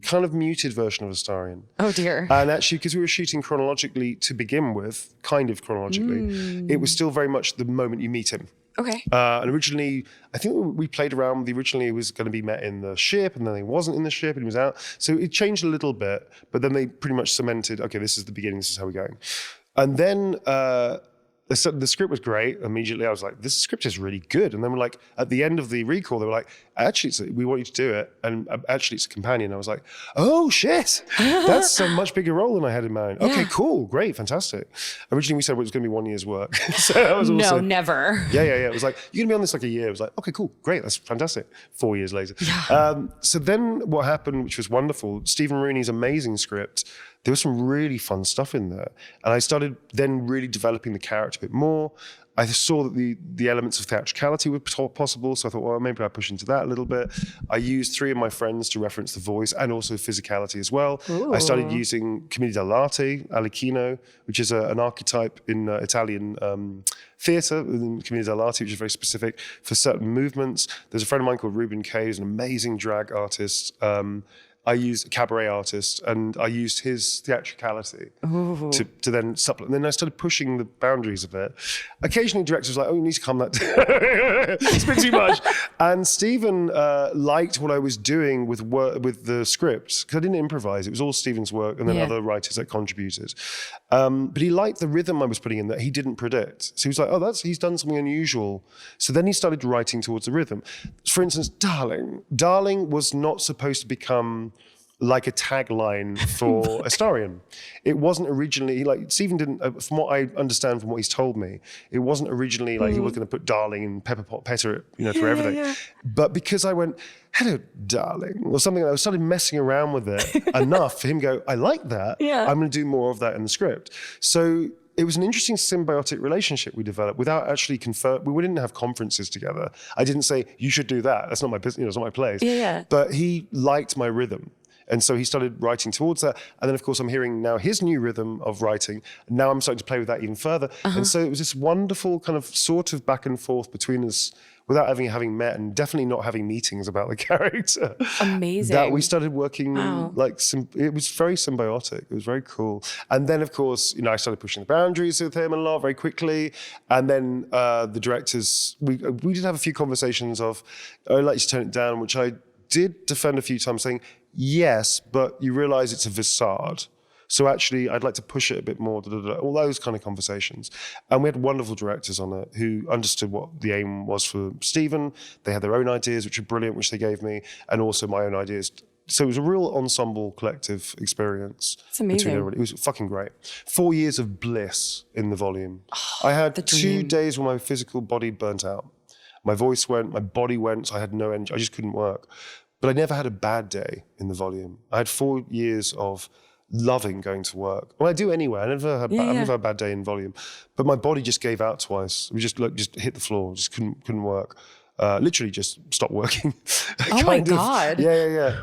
kind of muted version of Astarion. Oh dear. And actually, because we were shooting chronologically to begin with, kind of chronologically, it was still very much the moment you meet him. Okay. And originally, I think we played around with originally it was going to be met in the ship, and then he wasn't in the ship, and he was out. So it changed a little bit, but then they pretty much cemented, okay, this is the beginning, this is how we're going. And then the script was great. Immediately, I was like, this script is really good. And then we're like, at the end of the recall, they were like, actually, we want you to do it. And actually, it's a companion. I was like, oh, shit. That's a much bigger role than I had in mind. Okay, cool. Great. Fantastic. Originally, we said it was going to be 1 year's work. So that was also, No, never. Yeah. It was like, you're going to be on this like a year. It was like, okay, cool. Great. That's fantastic. 4 years later. So then what happened, which was wonderful, Stephen Rooney's amazing script, there was some really fun stuff in there. And I started then really developing the character a bit more. I saw that the elements of theatricality were possible, so I thought, well, maybe I'll push into that a little bit. I used 3 of my friends to reference the voice and also physicality as well. Ooh. I started using Commedia dell'arte, Alecchino, which is an archetype in Italian theatre, Commedia dell'arte, which is very specific for certain movements. There's a friend of mine called Ruben Kay, who's an amazing drag artist. I used a cabaret artist, and I used his theatricality to then supplement. And then I started pushing the boundaries a bit. Occasionally, directors were like, "Oh, you need to calm that down. It's been too much." And Stephen liked what I was doing with the script, because I didn't improvise. It was all Stephen's work, and then other writers that contributed. But he liked the rhythm I was putting in that he didn't predict. So he was like, "Oh, he's done something unusual." So then he started writing towards the rhythm. For instance, Darling. Darling was not supposed to become like a tagline for Astarion. It wasn't originally, like, Stephen didn't, from what I understand from what he's told me, it wasn't originally like he was going to put Darling and Pepper Pot Petter, for everything. But because I went, hello, darling, or something, I started messing around with it enough for him to go, I like that. I'm going to do more of that in the script. So it was an interesting symbiotic relationship we developed without actually we didn't have conferences together. I didn't say, you should do that. That's not my business, it's not my place. But he liked my rhythm. And so he started writing towards that. And then, of course, I'm hearing now his new rhythm of writing. Now I'm starting to play with that even further. And so it was this wonderful kind of sort of back and forth between us without having met and definitely not having meetings about the character. Amazing. That we started working it was very symbiotic. It was very cool. And then, of course, I started pushing the boundaries with him a lot very quickly. And then the directors, we did have a few conversations of, I'd like you to turn it down, which I did defend a few times saying, yes, but you realize it's a facade. So actually, I'd like to push it a bit more, all those kind of conversations. And we had wonderful directors on it who understood what the aim was for Stephen. They had their own ideas, which were brilliant, which they gave me, and also my own ideas. So it was a real ensemble collective experience. It's amazing. It was fucking great. 4 years of bliss in the volume. I had 2 days where my physical body burnt out. My voice went, my body went, so I had no energy. I just couldn't work. But I never had a bad day in the volume. I had 4 years of loving going to work. Well, I do anyway. I've never had a bad day in volume. But my body just gave out twice. We just hit the floor, just couldn't work. Literally just stopped working. Oh my God. Yeah.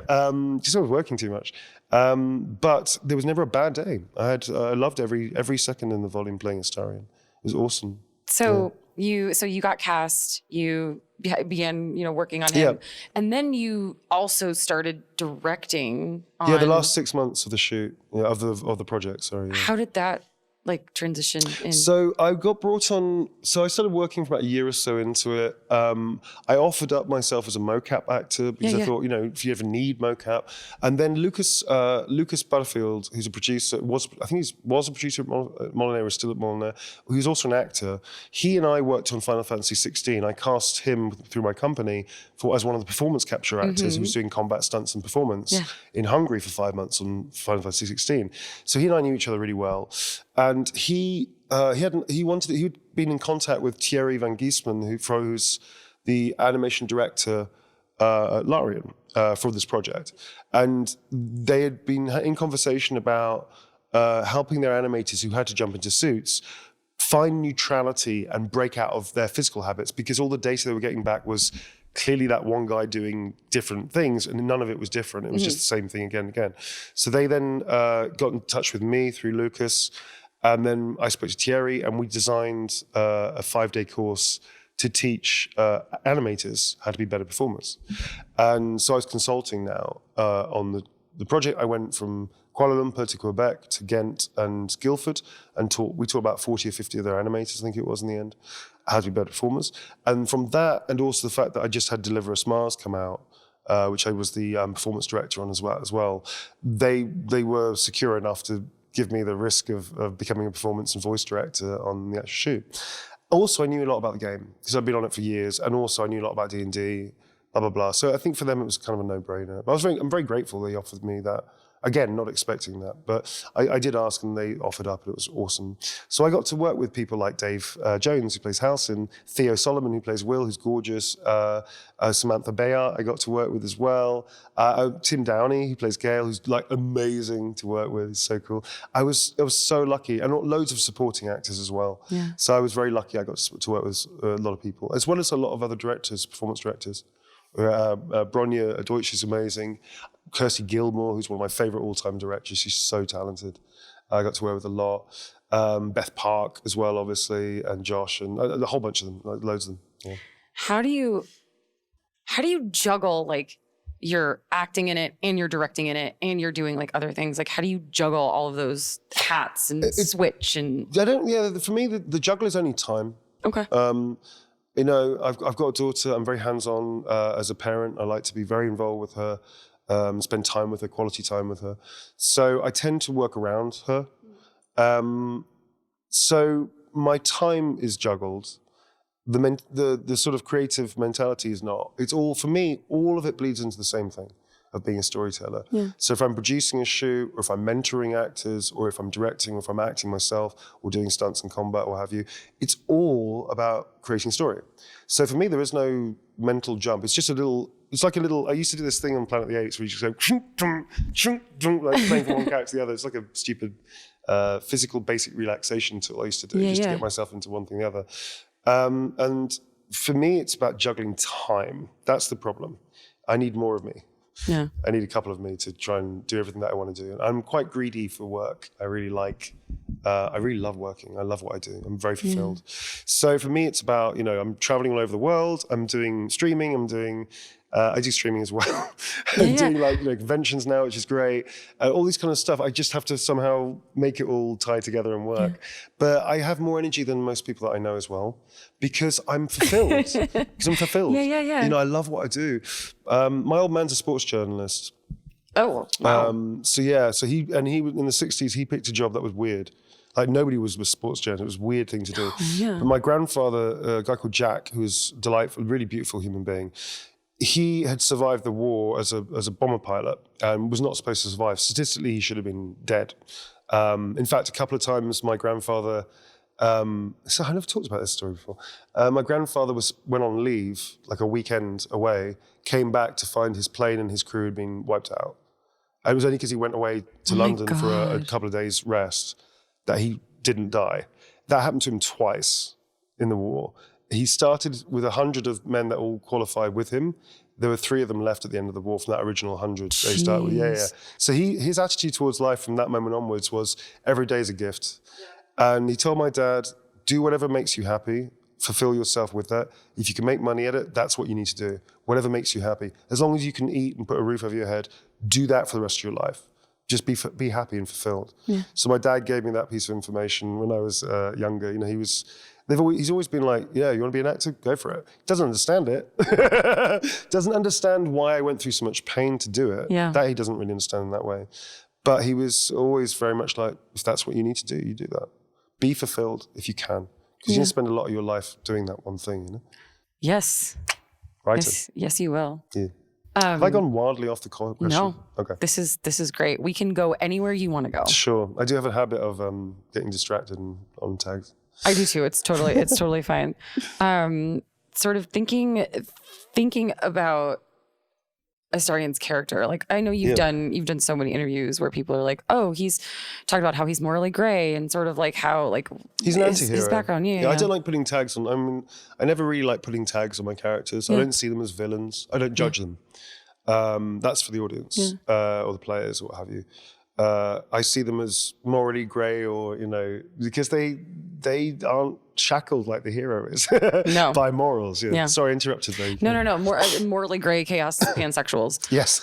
Just I was working too much. But there was never a bad day. I loved every second in the volume playing Astarion. It was awesome. So you got cast, you began, working on him. And then you also started directing on... Yeah, the last 6 months of the shoot, of the project, sorry. Yeah. How did that transition in? So I got brought on, so I started working for about a year or so into it. I offered up myself as a mocap actor because I thought, if you ever need mocap. And then Lucas Butterfield, who's a producer, was a producer at Molineux, is still at Molineux, who's also an actor. He and I worked on Final Fantasy 16. I cast him through my company as one of the performance capture actors who was doing combat stunts and performance in Hungary for 5 months on Final Fantasy 16. So he and I knew each other really well. And he'd been in contact with Thierry Van Giesman, who's the animation director at Larian for this project. And they had been in conversation about helping their animators who had to jump into suits find neutrality and break out of their physical habits, because all the data they were getting back was clearly that one guy doing different things, and none of it was different. It was just the same thing again and again. So they then got in touch with me through Lucas, and then I spoke to Thierry, and we designed a 5-day course to teach animators how to be better performers. And so I was consulting now on the project. I went from Kuala Lumpur to Quebec to Ghent and Guildford, and we taught about 40 or 50 of their animators, I think it was in the end, how to be better performers. And from that, and also the fact that I just had Deliver Us Mars come out, which I was the performance director on as well. They were secure enough to give me the risk of becoming a performance and voice director on the actual shoot. Also, I knew a lot about the game because I'd been on it for years, and also I knew a lot about D&D, blah, blah, blah. So I think for them, it was kind of a no-brainer. But I'm very grateful they offered me that. Again, not expecting that, but I did ask and they offered up and it was awesome. So I got to work with people like Dave Jones, who plays Halcyon, Theo Solomon, who plays Will, who's gorgeous, Samantha Bayard I got to work with as well, Tim Downey, who plays Gale, who's like amazing to work with, he's so cool. I was so lucky, and loads of supporting actors as well. Yeah. So I was very lucky I got to work with a lot of people, as well as a lot of other directors, performance directors. Bronya Deutsch is amazing. Kirsty Gilmore, who's one of my favorite all-time directors. She's so talented. I got to work with a lot. Beth Park as well, obviously, and Josh, and a whole bunch of them, like, loads of them. Yeah. How do you juggle, like, you're acting in it and you're directing in it and you're doing like other things? Like, how do you juggle all of those hats and switch? And for me, the juggle is only time. Okay. You know, I've got a daughter. I'm very hands-on as a parent. I like to be very involved with her, spend time with her, quality time with her. So I tend to work around her. So my time is juggled. The sort of creative mentality is not. It's all, for me, all of it bleeds into the same thing of being a storyteller. Yeah. So if I'm producing a shoot, or if I'm mentoring actors, or if I'm directing, or if I'm acting myself, or doing stunts and combat, or what have you, it's all about creating story. So for me, there is no mental jump. It's just it's like a little, I used to do this thing on Planet of the Apes where you just go, like playing from one character to the other. It's like a stupid physical basic relaxation tool I used to do to get myself into one thing or the other. And for me, it's about juggling time. That's the problem. I need more of me. Yeah. I need a couple of me to try and do everything that I want to do. And I'm quite greedy for work. I really love working. I love what I do. I'm very fulfilled. Yeah. So for me, it's about, I'm traveling all over the world. I'm doing streaming. I do streaming as well. I'm doing conventions now, which is great. All these kind of stuff. I just have to somehow make it all tie together and work. Yeah. But I have more energy than most people that I know as well, because I'm fulfilled. Yeah. I love what I do. My old man's a sports journalist. Oh, wow. So he in the 60s, he picked a job that was weird. Like, nobody was a sports journalist. It was a weird thing to do. Yeah. But my grandfather, a guy called Jack, who was delightful, really beautiful human being, he had survived the war as a bomber pilot and was not supposed to survive. Statistically, he should have been dead. In fact, a couple of times my grandfather, so I never talked about this story before. My grandfather went on leave, like a weekend away, came back to find his plane and his crew had been wiped out. And it was only because he went away to London for a couple of days rest that he didn't die. That happened to him twice in the war. He started with 100 of men that all qualified with him. There were 3 of them left at the end of the war from that original 100 they started with. Yeah. So his attitude towards life from that moment onwards was every day is a gift. Yeah. And he told my dad, do whatever makes you happy, fulfill yourself with that. If you can make money at it, that's what you need to do. Whatever makes you happy. As long as you can eat and put a roof over your head, do that for the rest of your life. Just be happy and fulfilled. Yeah. So my dad gave me that piece of information when I was younger. He's always been like, yeah, you want to be an actor? Go for it. Doesn't understand it. Doesn't understand why I went through so much pain to do it. Yeah. That he doesn't really understand in that way. But he was always very much like, if that's what you need to do, you do that. Be fulfilled if you can. Because you're going to spend a lot of your life doing that one thing, Yes. Right. Yes, you will. Yeah. Have I gone wildly off the question? No. Okay. This is great. We can go anywhere you want to go. Sure. I do have a habit of getting distracted and on tags. I do too. It's totally fine. Sort of thinking about Astarion's character. Like, I know you've done so many interviews where people are like, oh, he's talked about how he's morally gray and sort of like how like he's an anti-hero. His background. Yeah. I don't like putting tags on. I never really like putting tags on my characters. I don't see them as villains. I don't judge them. That's for the audience or the players or what have you. I see them as morally grey, or because they aren't shackled like the hero is by morals. Yeah. Sorry, I interrupted. No. Morally grey chaos pansexuals. Yes.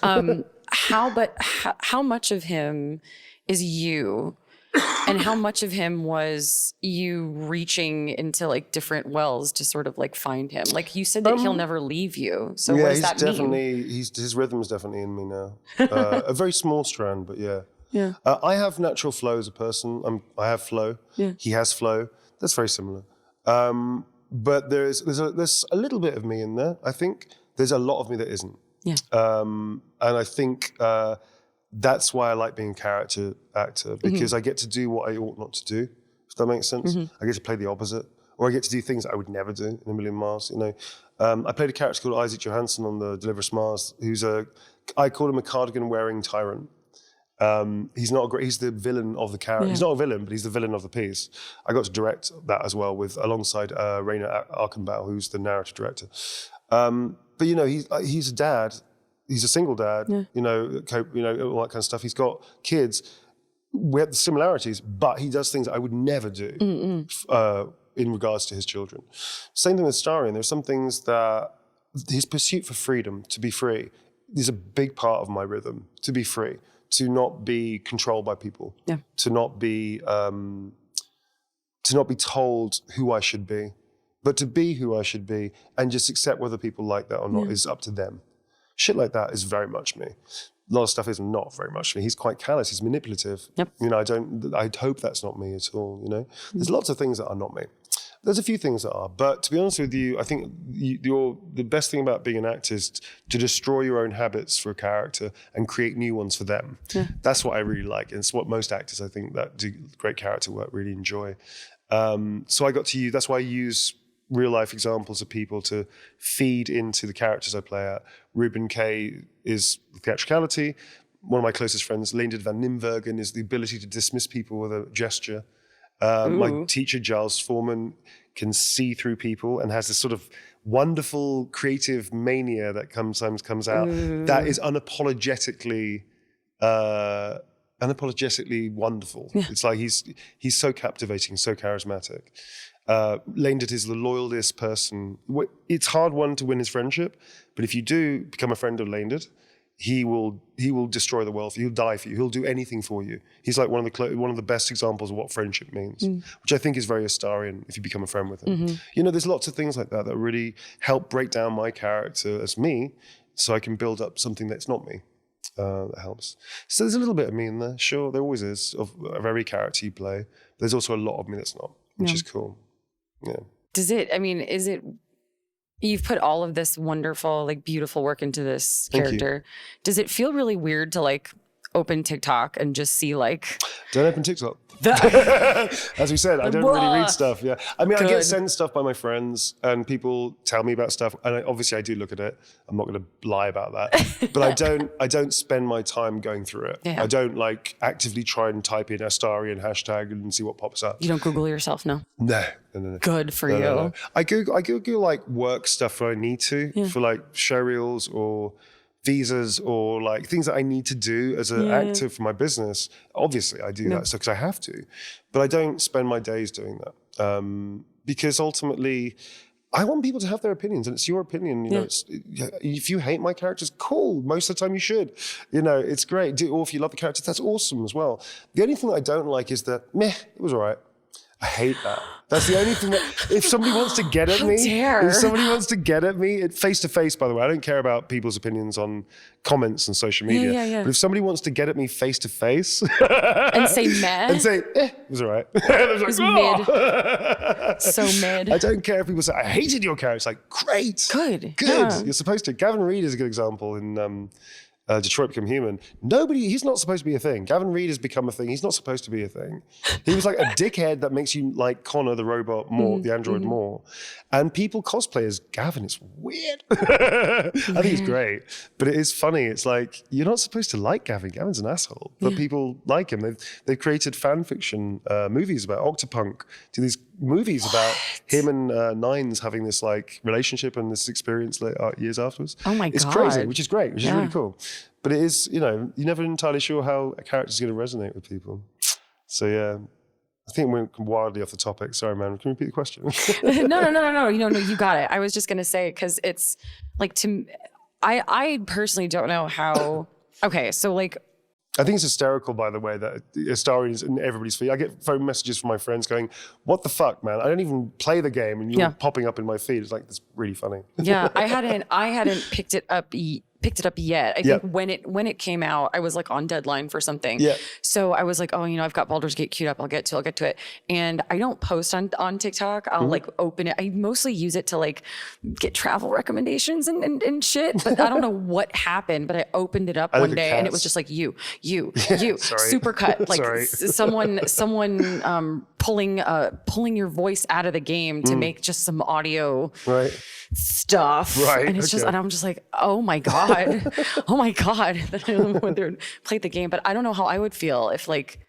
how much of him is you? And how much of him was you reaching into like different wells to sort of like find him? Like you said that he'll never leave you. So what does that mean? His rhythm is definitely in me now. A very small strand, but yeah. Yeah. I have natural flow as a person. I have flow. Yeah. He has flow. That's very similar. But there's a little bit of me in there. I think there's a lot of me that isn't. Yeah. And I think that's why I like being a character actor, because I get to do what I ought not to do, if that makes sense. I get to play the opposite, or I get to do things I would never do in a million miles, you know. I played a character called Isaac Johansson on the Deliver Us Mars, I call him a cardigan-wearing tyrant. He's the villain of the character. Yeah. He's not a villain, but he's the villain of the piece. I got to direct that as well alongside Raina Arkenbaugh, who's the narrative director. But you know, he's a dad. He's a single dad. Yeah. You know, all that kind of stuff. He's got kids. We have the similarities, but he does things that I would never do in regards to his children. Same thing with Starion. There's some things that his pursuit for freedom, to be free, is a big part of my rhythm. To be free. To not be controlled by people, to not be told who I should be, but to be who I should be, and just accept whether people like that or not is up to them. Shit like that is very much me. A lot of stuff is not very much me. He's quite callous. He's manipulative. Yep. You know, I hope that's not me at all. You know, there's lots of things that are not me. There's a few things that are, but to be honest with you, I think the best thing about being an actor is to destroy your own habits for a character and create new ones for them. Yeah. That's what I really like, and it's what most actors, I think, that do great character work really enjoy. So I got to use, that's why I use real life examples of people to feed into the characters I play at. Ruben K is theatricality. One of my closest friends, Leendert van Nimwegen, is the ability to dismiss people with a gesture. My teacher, Giles Foreman, can see through people and has this sort of wonderful creative mania that sometimes comes out that is unapologetically wonderful. Yeah. It's like he's so captivating, so charismatic. Leendert is the loyalist person. It's hard one to win his friendship, but if you do become a friend of Leendert, he will destroy the world for you. He'll die for you. He'll do anything for you. He's like one of the best examples of what friendship means, which I think is very Astarion if you become a friend with him. You know, there's lots of things like that really help break down my character as me, so I can build up something that's not me. That helps. So there's a little bit of me in there. Sure, there always is of every character you play. There's also a lot of me that's not, which is cool. Yeah. Is it? You've put all of this wonderful, like beautiful work into this character. Does it feel really weird to like open TikTok and just see like... Don't open TikTok. As we said, I don't really read stuff. Yeah, I mean, I get sent stuff by my friends, and people tell me about stuff, and obviously I do look at it. I'm not going to lie about that, but I don't spend my time going through it. Yeah. I don't like actively try and type in Astarion hashtag and see what pops up. You don't Google yourself, no? No. Good for you. No. I Google like work stuff when I need to for like show reels or visas or like things that I need to do as an actor for my business. Obviously I do that stuff because I have to, but I don't spend my days doing that because ultimately I want people to have their opinions, and it's your opinion. You know, if you hate my characters, cool. Most of the time you should. You know, it's great. Or if you love the characters, that's awesome as well. The only thing that I don't like is that, meh, it was all right. I hate that. That's the only thing that, if somebody wants to get at me, face to face, by the way, I don't care about people's opinions on comments and social media. But if somebody wants to get at me face to face and say meh, and say, it was all right. It was mid. So mid. I don't care if people say, I hated your character. It's like, great. Good. Yeah. You're supposed to. Gavin Reed is a good example in Detroit Become Human. He's not supposed to be a thing. Gavin Reed has become a thing. He's not supposed to be a thing. He was like a dickhead that makes you like Connor the robot more, the android more. And people cosplay as Gavin. It's weird. I think he's great. But it is funny. It's like, you're not supposed to like Gavin. Gavin's an asshole. But people like him. They've created fan fiction movies about Octopunk. Do these movies about him and Nines having this like relationship and this experience years afterwards. Oh my God. It's crazy, which is great, which is really cool. But it is, you know, you're never entirely sure how a character's going to resonate with people. So yeah, I think we're wildly off the topic. Sorry, man. Can you repeat the question? No. You got it. I was just going to say, because it's like, I personally don't know how Okay, so like, I think it's hysterical, by the way, that Astarion is in everybody's feed. I get phone messages from my friends going, "What the fuck, man? I don't even play the game, and you're popping up in my feed." It's like, that's really funny. yeah, I hadn't picked it up yet. I think when it came out, I was like on deadline for something. Yeah. So I was like, oh, I've got Baldur's Gate queued up. I'll get to it. And I don't post on TikTok. I'll like open it. I mostly use it to like get travel recommendations and shit. But I don't know what happened, but I opened it up one day and it was just like you, super cut. Like someone pulling your voice out of the game to make just some audio stuff. Right. And it's just, and I'm just like, oh my God. When they played the game. But I don't know how I would feel if like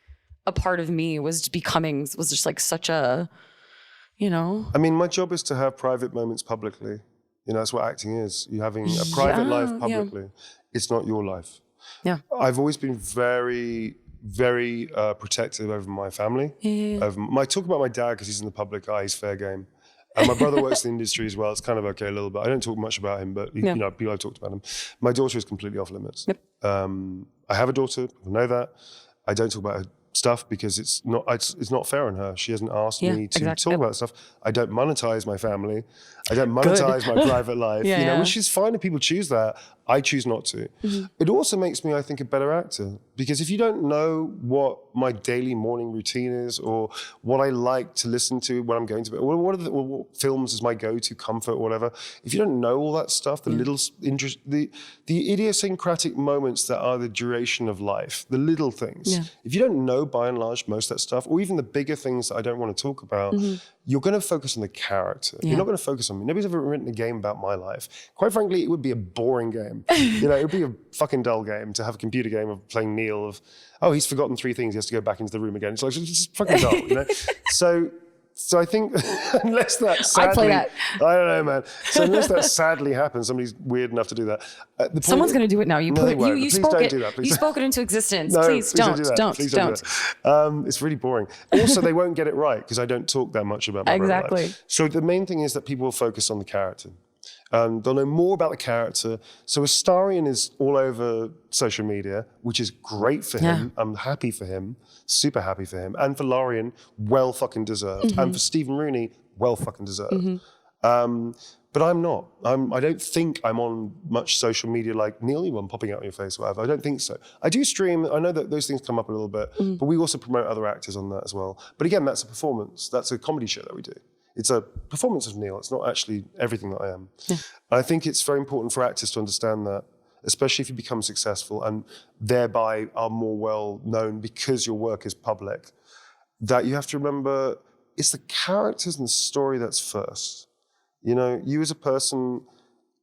a part of me was just like such a, I mean, my job is to have private moments publicly. That's what acting is. You're having a private life publicly. Yeah. It's not your life. Yeah. I've always been very, very protective over my family. Yeah. I talk about my dad because he's in the public eye. He's fair game. And my brother works in the industry as well. It's kind of okay a little bit. I don't talk much about him, but people I've talked about him. My daughter is completely off limits. Yep. I have a daughter. I know that. I don't talk about her stuff because it's not fair on her. She hasn't asked me to talk about stuff. I don't monetize my family. I don't monetize my private life. Which is fine if people choose that. I choose not to. Mm-hmm. It also makes me, I think, a better actor because if you don't know what my daily morning routine is or what I like to listen to when I'm going to bed, or what films is my go-to comfort or whatever, if you don't know all that stuff, the little interest, the idiosyncratic moments that are the duration of life, the little things, if you don't know by and large most of that stuff, or even the bigger things that I don't want to talk about, you're going to focus on the character. You're not going to focus on me. Nobody's ever written a game about my life. Quite frankly, it would be a boring game. It would be a fucking dull game to have a computer game of playing Neil of, he's forgotten 3 things. He has to go back into the room again. It's like, it's just fucking dull, So I think unless that sadly, I play that. I don't know, man. So unless that sadly happens, somebody's weird enough to do that. Someone's going to do it now. You spoke it. You spoke it into existence. No, please don't. It's really boring. Also, they won't get it right because I don't talk that much about my exactly. life. So the main thing is that people will focus on the character. They'll know more about the character. So Astarion is all over social media, which is great for him. I'm happy for him, super happy for him. And for Lorien, well fucking deserved. And for Stephen Rooney, well fucking deserved. But I'm not. I don't think I'm on much social media like Neil Newbon popping out in your face or whatever. I don't think so. I do stream. I know that those things come up a little bit, but we also promote other actors on that as well. But again, that's a performance. That's a comedy show that we do. It's a performance of Neil. It's not actually everything that I am. Yeah. I think it's very important for actors to understand that, especially if you become successful and thereby are more well known because your work is public, that you have to remember it's the characters and the story that's first. You as a person,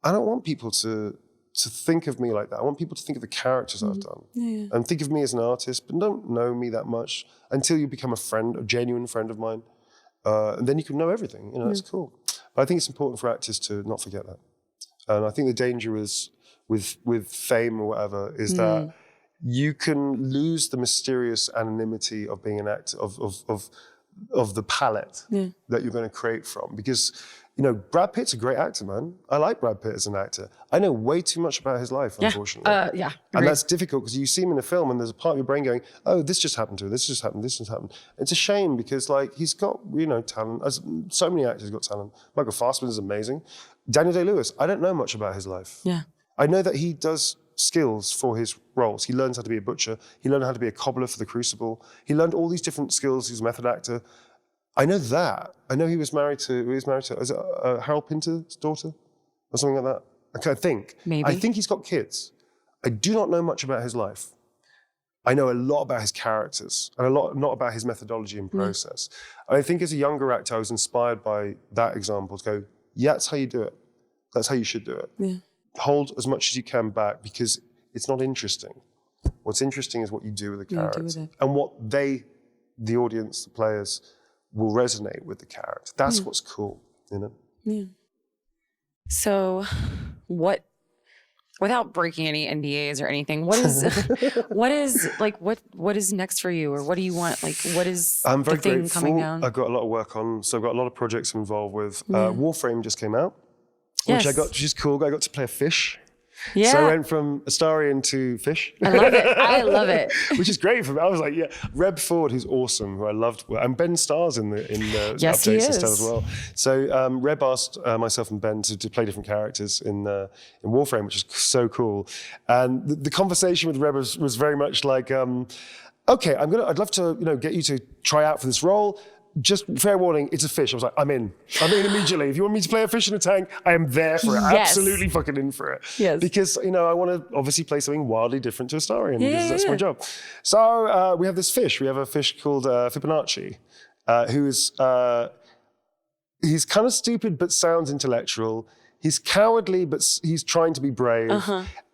I don't want people to think of me like that. I want people to think of the characters I've done and think of me as an artist, but don't know me that much until you become a friend, a genuine friend of mine. And then you can know everything. It's cool. But I think it's important for actors to not forget that. And I think the danger is with fame or whatever is that you can lose the mysterious anonymity of being an actor, of the palette that you're going to create from. Because Brad Pitt's a great actor, man. I like Brad Pitt as an actor. I know way too much about his life, unfortunately. And that's difficult because you see him in a film and there's a part of your brain going, oh, this just happened to him, this just happened, this just happened. It's a shame because he's got, talent. As so many actors got talent. Michael Fassbender is amazing. Daniel Day-Lewis, I don't know much about his life. Yeah. I know that he does skills for his roles. He learns how to be a butcher. He learned how to be a cobbler for The Crucible. He learned all these different skills. He's a method actor. I know that. I know he was married to is it Harold Pinter's daughter or something like that? I think. Maybe. I think he's got kids. I do not know much about his life. I know a lot about his characters and not about his methodology and process. I think as a younger actor, I was inspired by that example to go, that's how you do it. That's how you should do it. Yeah. Hold as much as you can back because it's not interesting. What's interesting is what you do with the character and what the audience, the players, will resonate with the character. That's what's cool, Yeah. So without breaking any NDAs or anything, what is next for you, or what do you want? What is I'm very the thing grateful. coming down? I've got a lot of work on, so I've got a lot of projects I'm involved with. Warframe just came out, which is cool. I got to play a fish. Yeah. So I went from Astarion to fish. I love it. I love it. Which is great for me. I was like, yeah. Reb Ford, who's awesome, who I loved, and Ben Stars in the Yes, he updates and is. stuff as well. So Reb asked myself and Ben to play different characters in Warframe, which is so cool. And the conversation with Reb was very much like, okay, I'd love to get you to try out for this role. Just fair warning, it's a fish. I was like, I'm in immediately. If you want me to play a fish in a tank, I am there for it. Yes. Absolutely fucking in for it. Yes. Because, I want to obviously play something wildly different to Astarion, because that's my job. So we have this fish. We have a fish called Fibonacci, who is, he's kind of stupid but sounds intellectual. He's cowardly, but he's trying to be brave.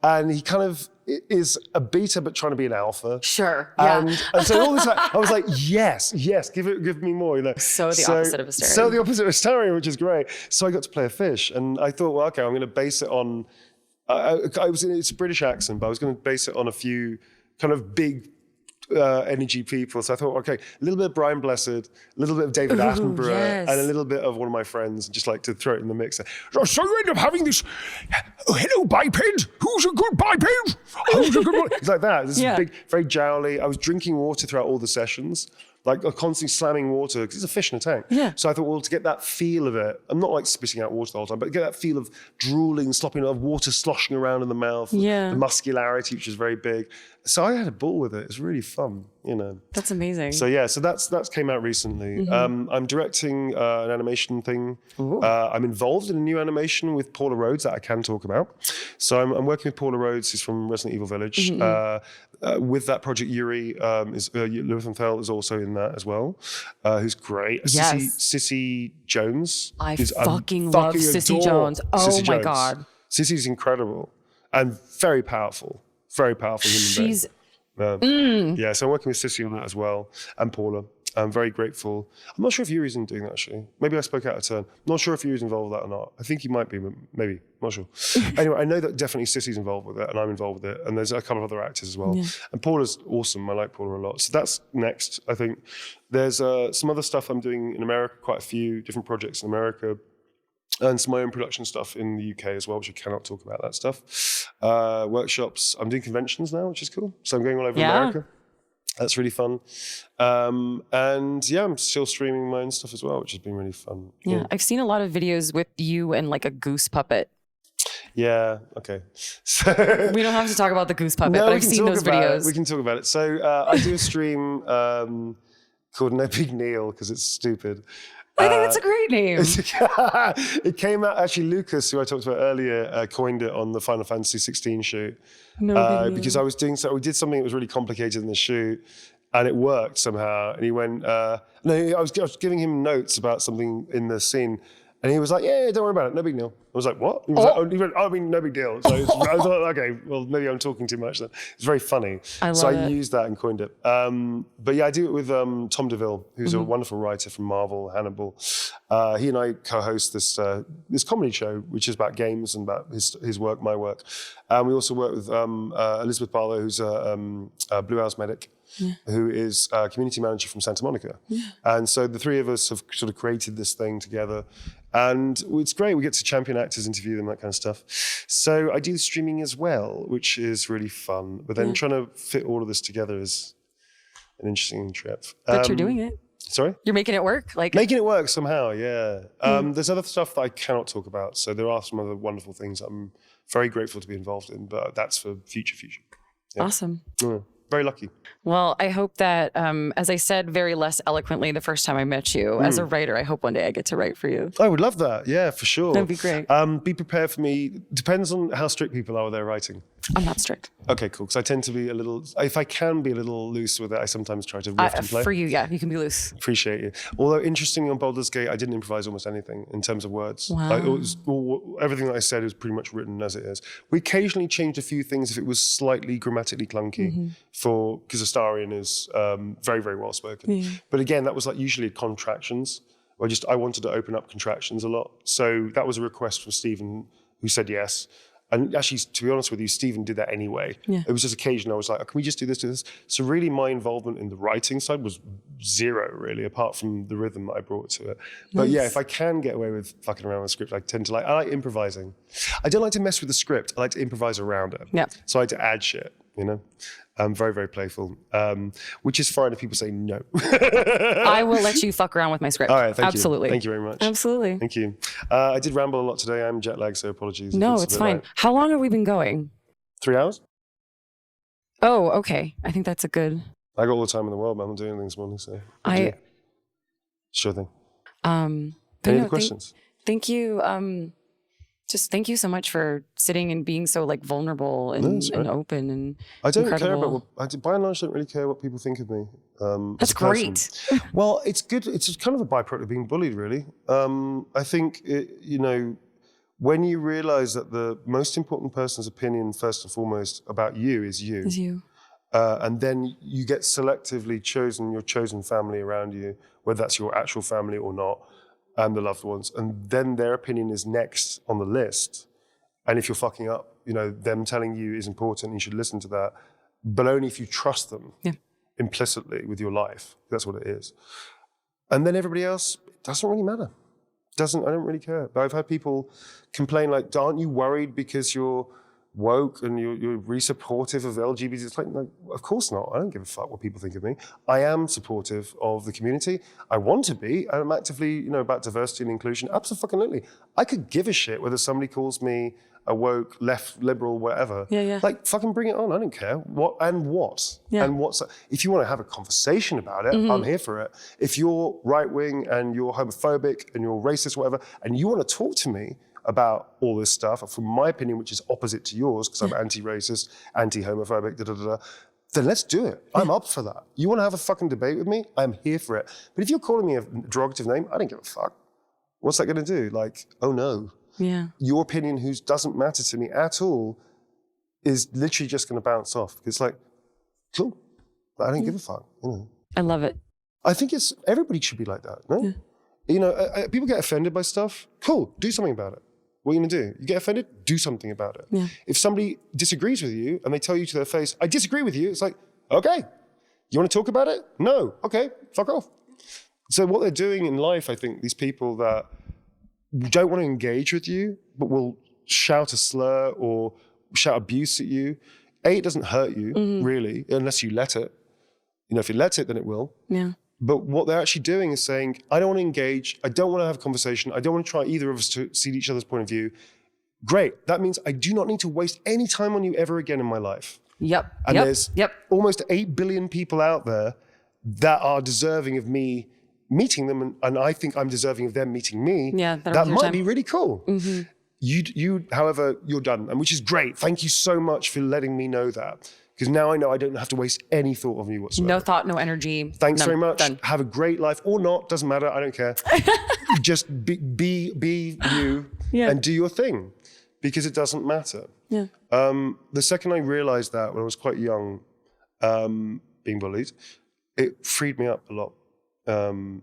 And he kind of is a beta, but trying to be an alpha. Sure. Yeah. And so all this, I was like, yes, give me more. So the opposite of Astarion. So the opposite of Astarion, which is great. So I got to play a fish, and I thought, well, okay, I'm going to base it on. It's a British accent, but I was going to base it on a few kind of big energy people. So I thought, okay, a little bit of Brian Blessed, a little bit of David Attenborough, yes. and a little bit of one of my friends, just like to throw it in the mix. So you end up having this, hello biped, who's a good biped? Who's a good one? It's like that. This is big, very jowly. I was drinking water throughout all the sessions. Like constantly slamming water, because it's a fish in a tank. Yeah. So I thought, well, to get that feel of it, I'm not like spitting out water the whole time, but get that feel of drooling, slopping, of water sloshing around in the mouth, the muscularity, which is very big. So I had a ball with it. It's really fun, That's amazing. So yeah, so that's came out recently. I'm directing an animation thing. I'm involved in a new animation with Paula Rhodes that I can talk about. So I'm working with Paula Rhodes, who's from Resident Evil Village. With that project, Yuri Lewithenfeld is also in that as well, who's great. Yes. Sissy Jones. I fucking love Sissy Jones. Oh Sissy my Jones. God. Sissy's incredible and very powerful. Very powerful human being. Yeah, so I'm working with Sissy on that as well, and Paula. I'm very grateful. I'm not sure if Yuri's doing that, actually. Maybe I spoke out of turn. Not sure if Yuri's involved with that or not. I think he might be, but maybe. Not sure. Anyway, I know that definitely Sissy's involved with it, and I'm involved with it, and there's a couple of other actors as well. Yeah. And Paula's awesome. I like Paula a lot. So that's next, I think. There's some other stuff I'm doing in America, quite a few different projects in America. And some of my own production stuff in the UK as well, which I cannot talk about that stuff. Workshops. I'm doing conventions now, which is cool. So I'm going all over America. That's really fun. And yeah, I'm still streaming my own stuff as well, which has been really fun. Yeah, I've seen a lot of videos with you and like a goose puppet. Yeah, okay. So we don't have to talk about the goose puppet, but I've seen those videos. We can talk about it. So I do a stream called No Big Neil, because it's stupid. I think that's a great name. It came out, actually, Lucas, who I talked about earlier, coined it on the Final Fantasy 16 shoot. Because I was doing we did something that was really complicated in the shoot, and it worked somehow. And he went, I was giving him notes about something in the scene, and he was like, yeah, don't worry about it, no big deal. I was like, what? He went, I mean, no big deal. So I was like, okay, well, maybe I'm talking too much then. It's very funny. So I used that and coined it. But yeah, I do it with Tom DeVille, who's a wonderful writer from Marvel, Hannibal. He and I co-host this comedy show, which is about games and about his work, my work. And we also work with Elizabeth Barlow, who's a Blue House medic. Yeah. Who is a community manager from Santa Monica. Yeah. And so the three of us have sort of created this thing together. And it's great. We get to champion actors, interview them, that kind of stuff. So I do the streaming as well, which is really fun. But then trying to fit all of this together is an interesting trip. But you're doing it. Sorry? You're making it work? Making it work somehow, yeah. There's other stuff that I cannot talk about. So there are some other wonderful things I'm very grateful to be involved in, but that's for future. Yeah. Awesome. Yeah. Very lucky. Well, I hope that, as I said very less eloquently the first time I met you, as a writer, I hope one day I get to write for you. I would love that. Yeah, for sure. That'd be great. Be prepared for me. Depends on how strict people are with their writing. I'm not strict. Okay, cool. Because I tend to be if I can be a little loose with it, I sometimes try to riff and play. For you, yeah, you can be loose. Appreciate you. Although, interestingly, on Baldur's Gate, I didn't improvise almost anything in terms of words. Wow. Everything that I said is pretty much written as it is. We occasionally changed a few things if it was slightly grammatically clunky, because Astarion is very, very well spoken. Yeah. But again, that was like usually contractions. I wanted to open up contractions a lot. So that was a request from Stephen, who said yes. And actually, to be honest with you, Stephen did that anyway. Yeah. It was just occasional. I was like, oh, can we just do this? So really my involvement in the writing side was zero, really, apart from the rhythm that I brought to it. But yeah, if I can get away with fucking around with script, I like improvising. I don't like to mess with the script. I like to improvise around it. Yeah. So I like to add shit, you know? I'm very, very playful, which is fine if people say no. I will let you fuck around with my script. All right, thank Absolutely. you. Thank you very much. Absolutely. Thank you. I did ramble a lot today. I'm jet lagged, so apologies. No, if it's a bit fine. like How long have we been going? 3 hours? Oh, okay. I think that's a good. I got all the time in the world, man. I'm doing things this morning, so. Sure thing. But Any no, other questions? Thank you. Just thank you so much for sitting and being so like vulnerable and, and open and I don't incredible. care about by and large, don't really care what people think of me. That's great. Well, it's good. It's kind of a byproduct of being bullied, really. I think, when you realize that the most important person's opinion, first and foremost, about you is you. Is you. And then you get selectively chosen, your chosen family around you, whether that's your actual family or not, and the loved ones. And then their opinion is next on the list. And if you're fucking up, them telling you is important, you should listen to that, but only if you trust them implicitly with your life. That's what it is. And then everybody else, it doesn't really matter. I don't really care. But I've had people complain like, aren't you worried because you're woke and you're really supportive of LGBT? It's like, no, of course not. I don't give a fuck what people think of me. I am supportive of the community. I want to be. I'm actively, about diversity and inclusion. Absolutely. I could give a shit whether somebody calls me a woke, left, liberal, whatever. Yeah. Like, fucking bring it on. I don't care. What? Yeah. And what's, if you want to have a conversation about it, I'm here for it. If you're right-wing and you're homophobic and you're racist, whatever, and you want to talk to me about all this stuff, from my opinion, which is opposite to yours, because I'm anti-racist, anti-homophobic, then let's do it. I'm up for that. You want to have a fucking debate with me? I'm here for it. But if you're calling me a derogative name, I don't give a fuck. What's that going to do? Like, oh no. Yeah. Your opinion, who doesn't matter to me at all, is literally just going to bounce off. It's like, cool. I don't give a fuck. I love it. I think everybody should be like that, no? Yeah. People get offended by stuff. Cool, do something about it. What are you going to do? You get offended? Do something about it. Yeah. If somebody disagrees with you and they tell you to their face, I disagree with you, it's like, okay. You want to talk about it? No. Okay, fuck off. So what they're doing in life, I think, these people that don't want to engage with you, but will shout a slur or shout abuse at you, it doesn't hurt you, really, unless you let it. If you let it, then it will. Yeah. But what they're actually doing is saying, I don't want to engage, I don't want to have a conversation, I don't want to try either of us to see each other's point of view. Great, that means I do not need to waste any time on you ever again in my life. Yep. And there's almost 8 billion people out there that are deserving of me meeting them, and I think I'm deserving of them meeting me. Yeah, that might be really cool. You, however, you're done, and which is great. Thank you so much for letting me know that. Because now I know I don't have to waste any thought on you whatsoever. No thought, no energy. Thanks very much. Done. Have a great life or not, doesn't matter. I don't care. Just be you and do your thing, because it doesn't matter. Yeah. The second I realized that, when I was quite young, being bullied, it freed me up a lot.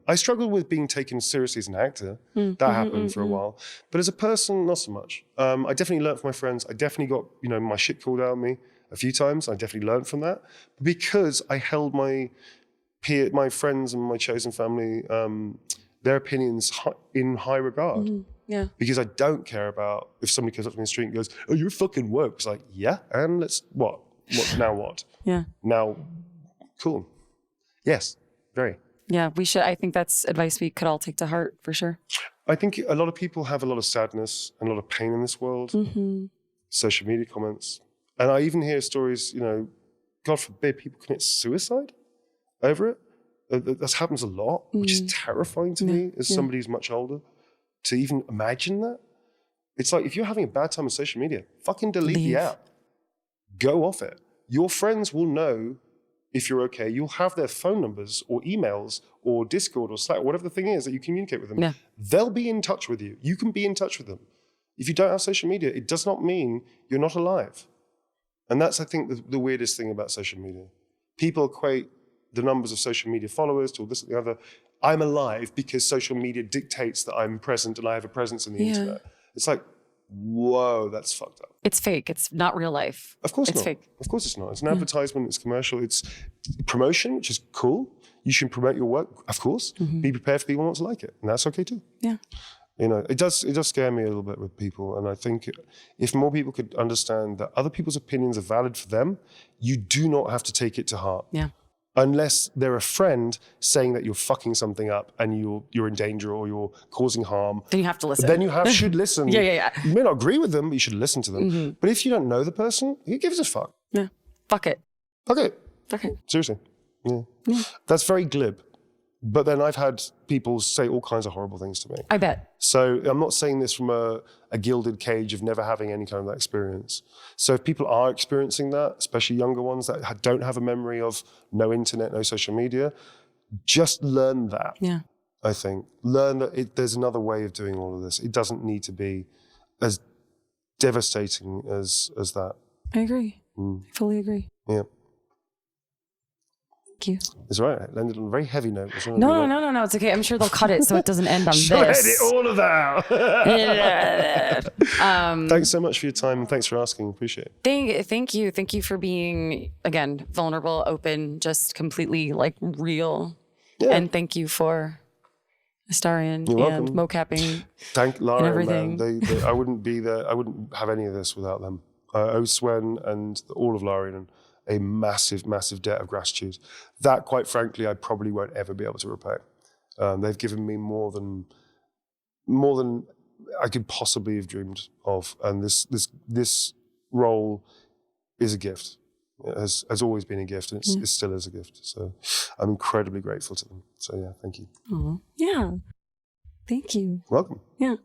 I struggled with being taken seriously as an actor. That happened for a while. But as a person, not so much. I definitely learned from my friends. I definitely got, my shit called out of me a few times. I definitely learned from that. But because I held my friends and my chosen family, their opinions in high regard. Yeah. Because I don't care about if somebody comes up to me in the street and goes, oh, you're fucking woke. It's like, yeah, and what? Now what? Yeah. Now, cool. Yes, very. Yeah, we should. I think that's advice we could all take to heart, for sure. I think a lot of people have a lot of sadness and a lot of pain in this world. Social media comments. And I even hear stories, God forbid, people commit suicide over it. That happens a lot, which is terrifying to me as somebody who's much older, to even imagine that. It's like, if you're having a bad time on social media, fucking delete the app. Go off it. Your friends will know if you're okay. You'll have their phone numbers or emails or Discord or Slack, whatever the thing is that you communicate with them. Yeah. They'll be in touch with you. You can be in touch with them. If you don't have social media, it does not mean you're not alive. And that's, I think, the weirdest thing about social media. People equate the numbers of social media followers to this and the other. I'm alive because social media dictates that I'm present and I have a presence in the internet. It's like, whoa, that's fucked up. It's fake. It's not real life. Of course it's not. Fake. Of course it's not. It's an advertisement, it's commercial, it's promotion, which is cool. You should promote your work, of course. Be prepared for people who want to like it. And that's okay too. Yeah. You know, it does scare me a little bit with people. And I think if more people could understand that other people's opinions are valid for them, you do not have to take it to heart. Yeah. Unless they're a friend saying that you're fucking something up and you're in danger or you're causing harm. Then you have to listen. Then you should listen. Yeah. You may not agree with them, but you should listen to them. But if you don't know the person, who gives a fuck? Yeah. Fuck it. Fuck it. Fuck it. Seriously. Yeah. That's very glib. But then I've had people say all kinds of horrible things to me. I bet. So I'm not saying this from a gilded cage of never having any kind of that experience. So if people are experiencing that, especially younger ones that don't have a memory of no internet, no social media, just learn that. Yeah. I think. Learn that there's another way of doing all of this. It doesn't need to be as devastating as that. I agree. I fully agree. Yeah. Thank you. It's right. It ended on a very heavy note. No. It's okay. I'm sure they'll cut it so it doesn't end on Shred this. it all of that out. Thanks so much for your time and thanks for asking. Appreciate it. Thank you. Thank you for being, again, vulnerable, open, just completely like real. Yeah. And thank you for Astarion and mocapping. Thank Lara and everything. Man. They, I wouldn't be there. I wouldn't have any of this without them. I owe Swen and all of Larian a massive, massive debt of gratitude. That, quite frankly, I probably won't ever be able to repay. They've given me more than I could possibly have dreamed of, and this role is a gift. It has always been a gift, and it still is a gift. So I'm incredibly grateful to them. So yeah, thank you. Yeah, thank you. Welcome. Yeah.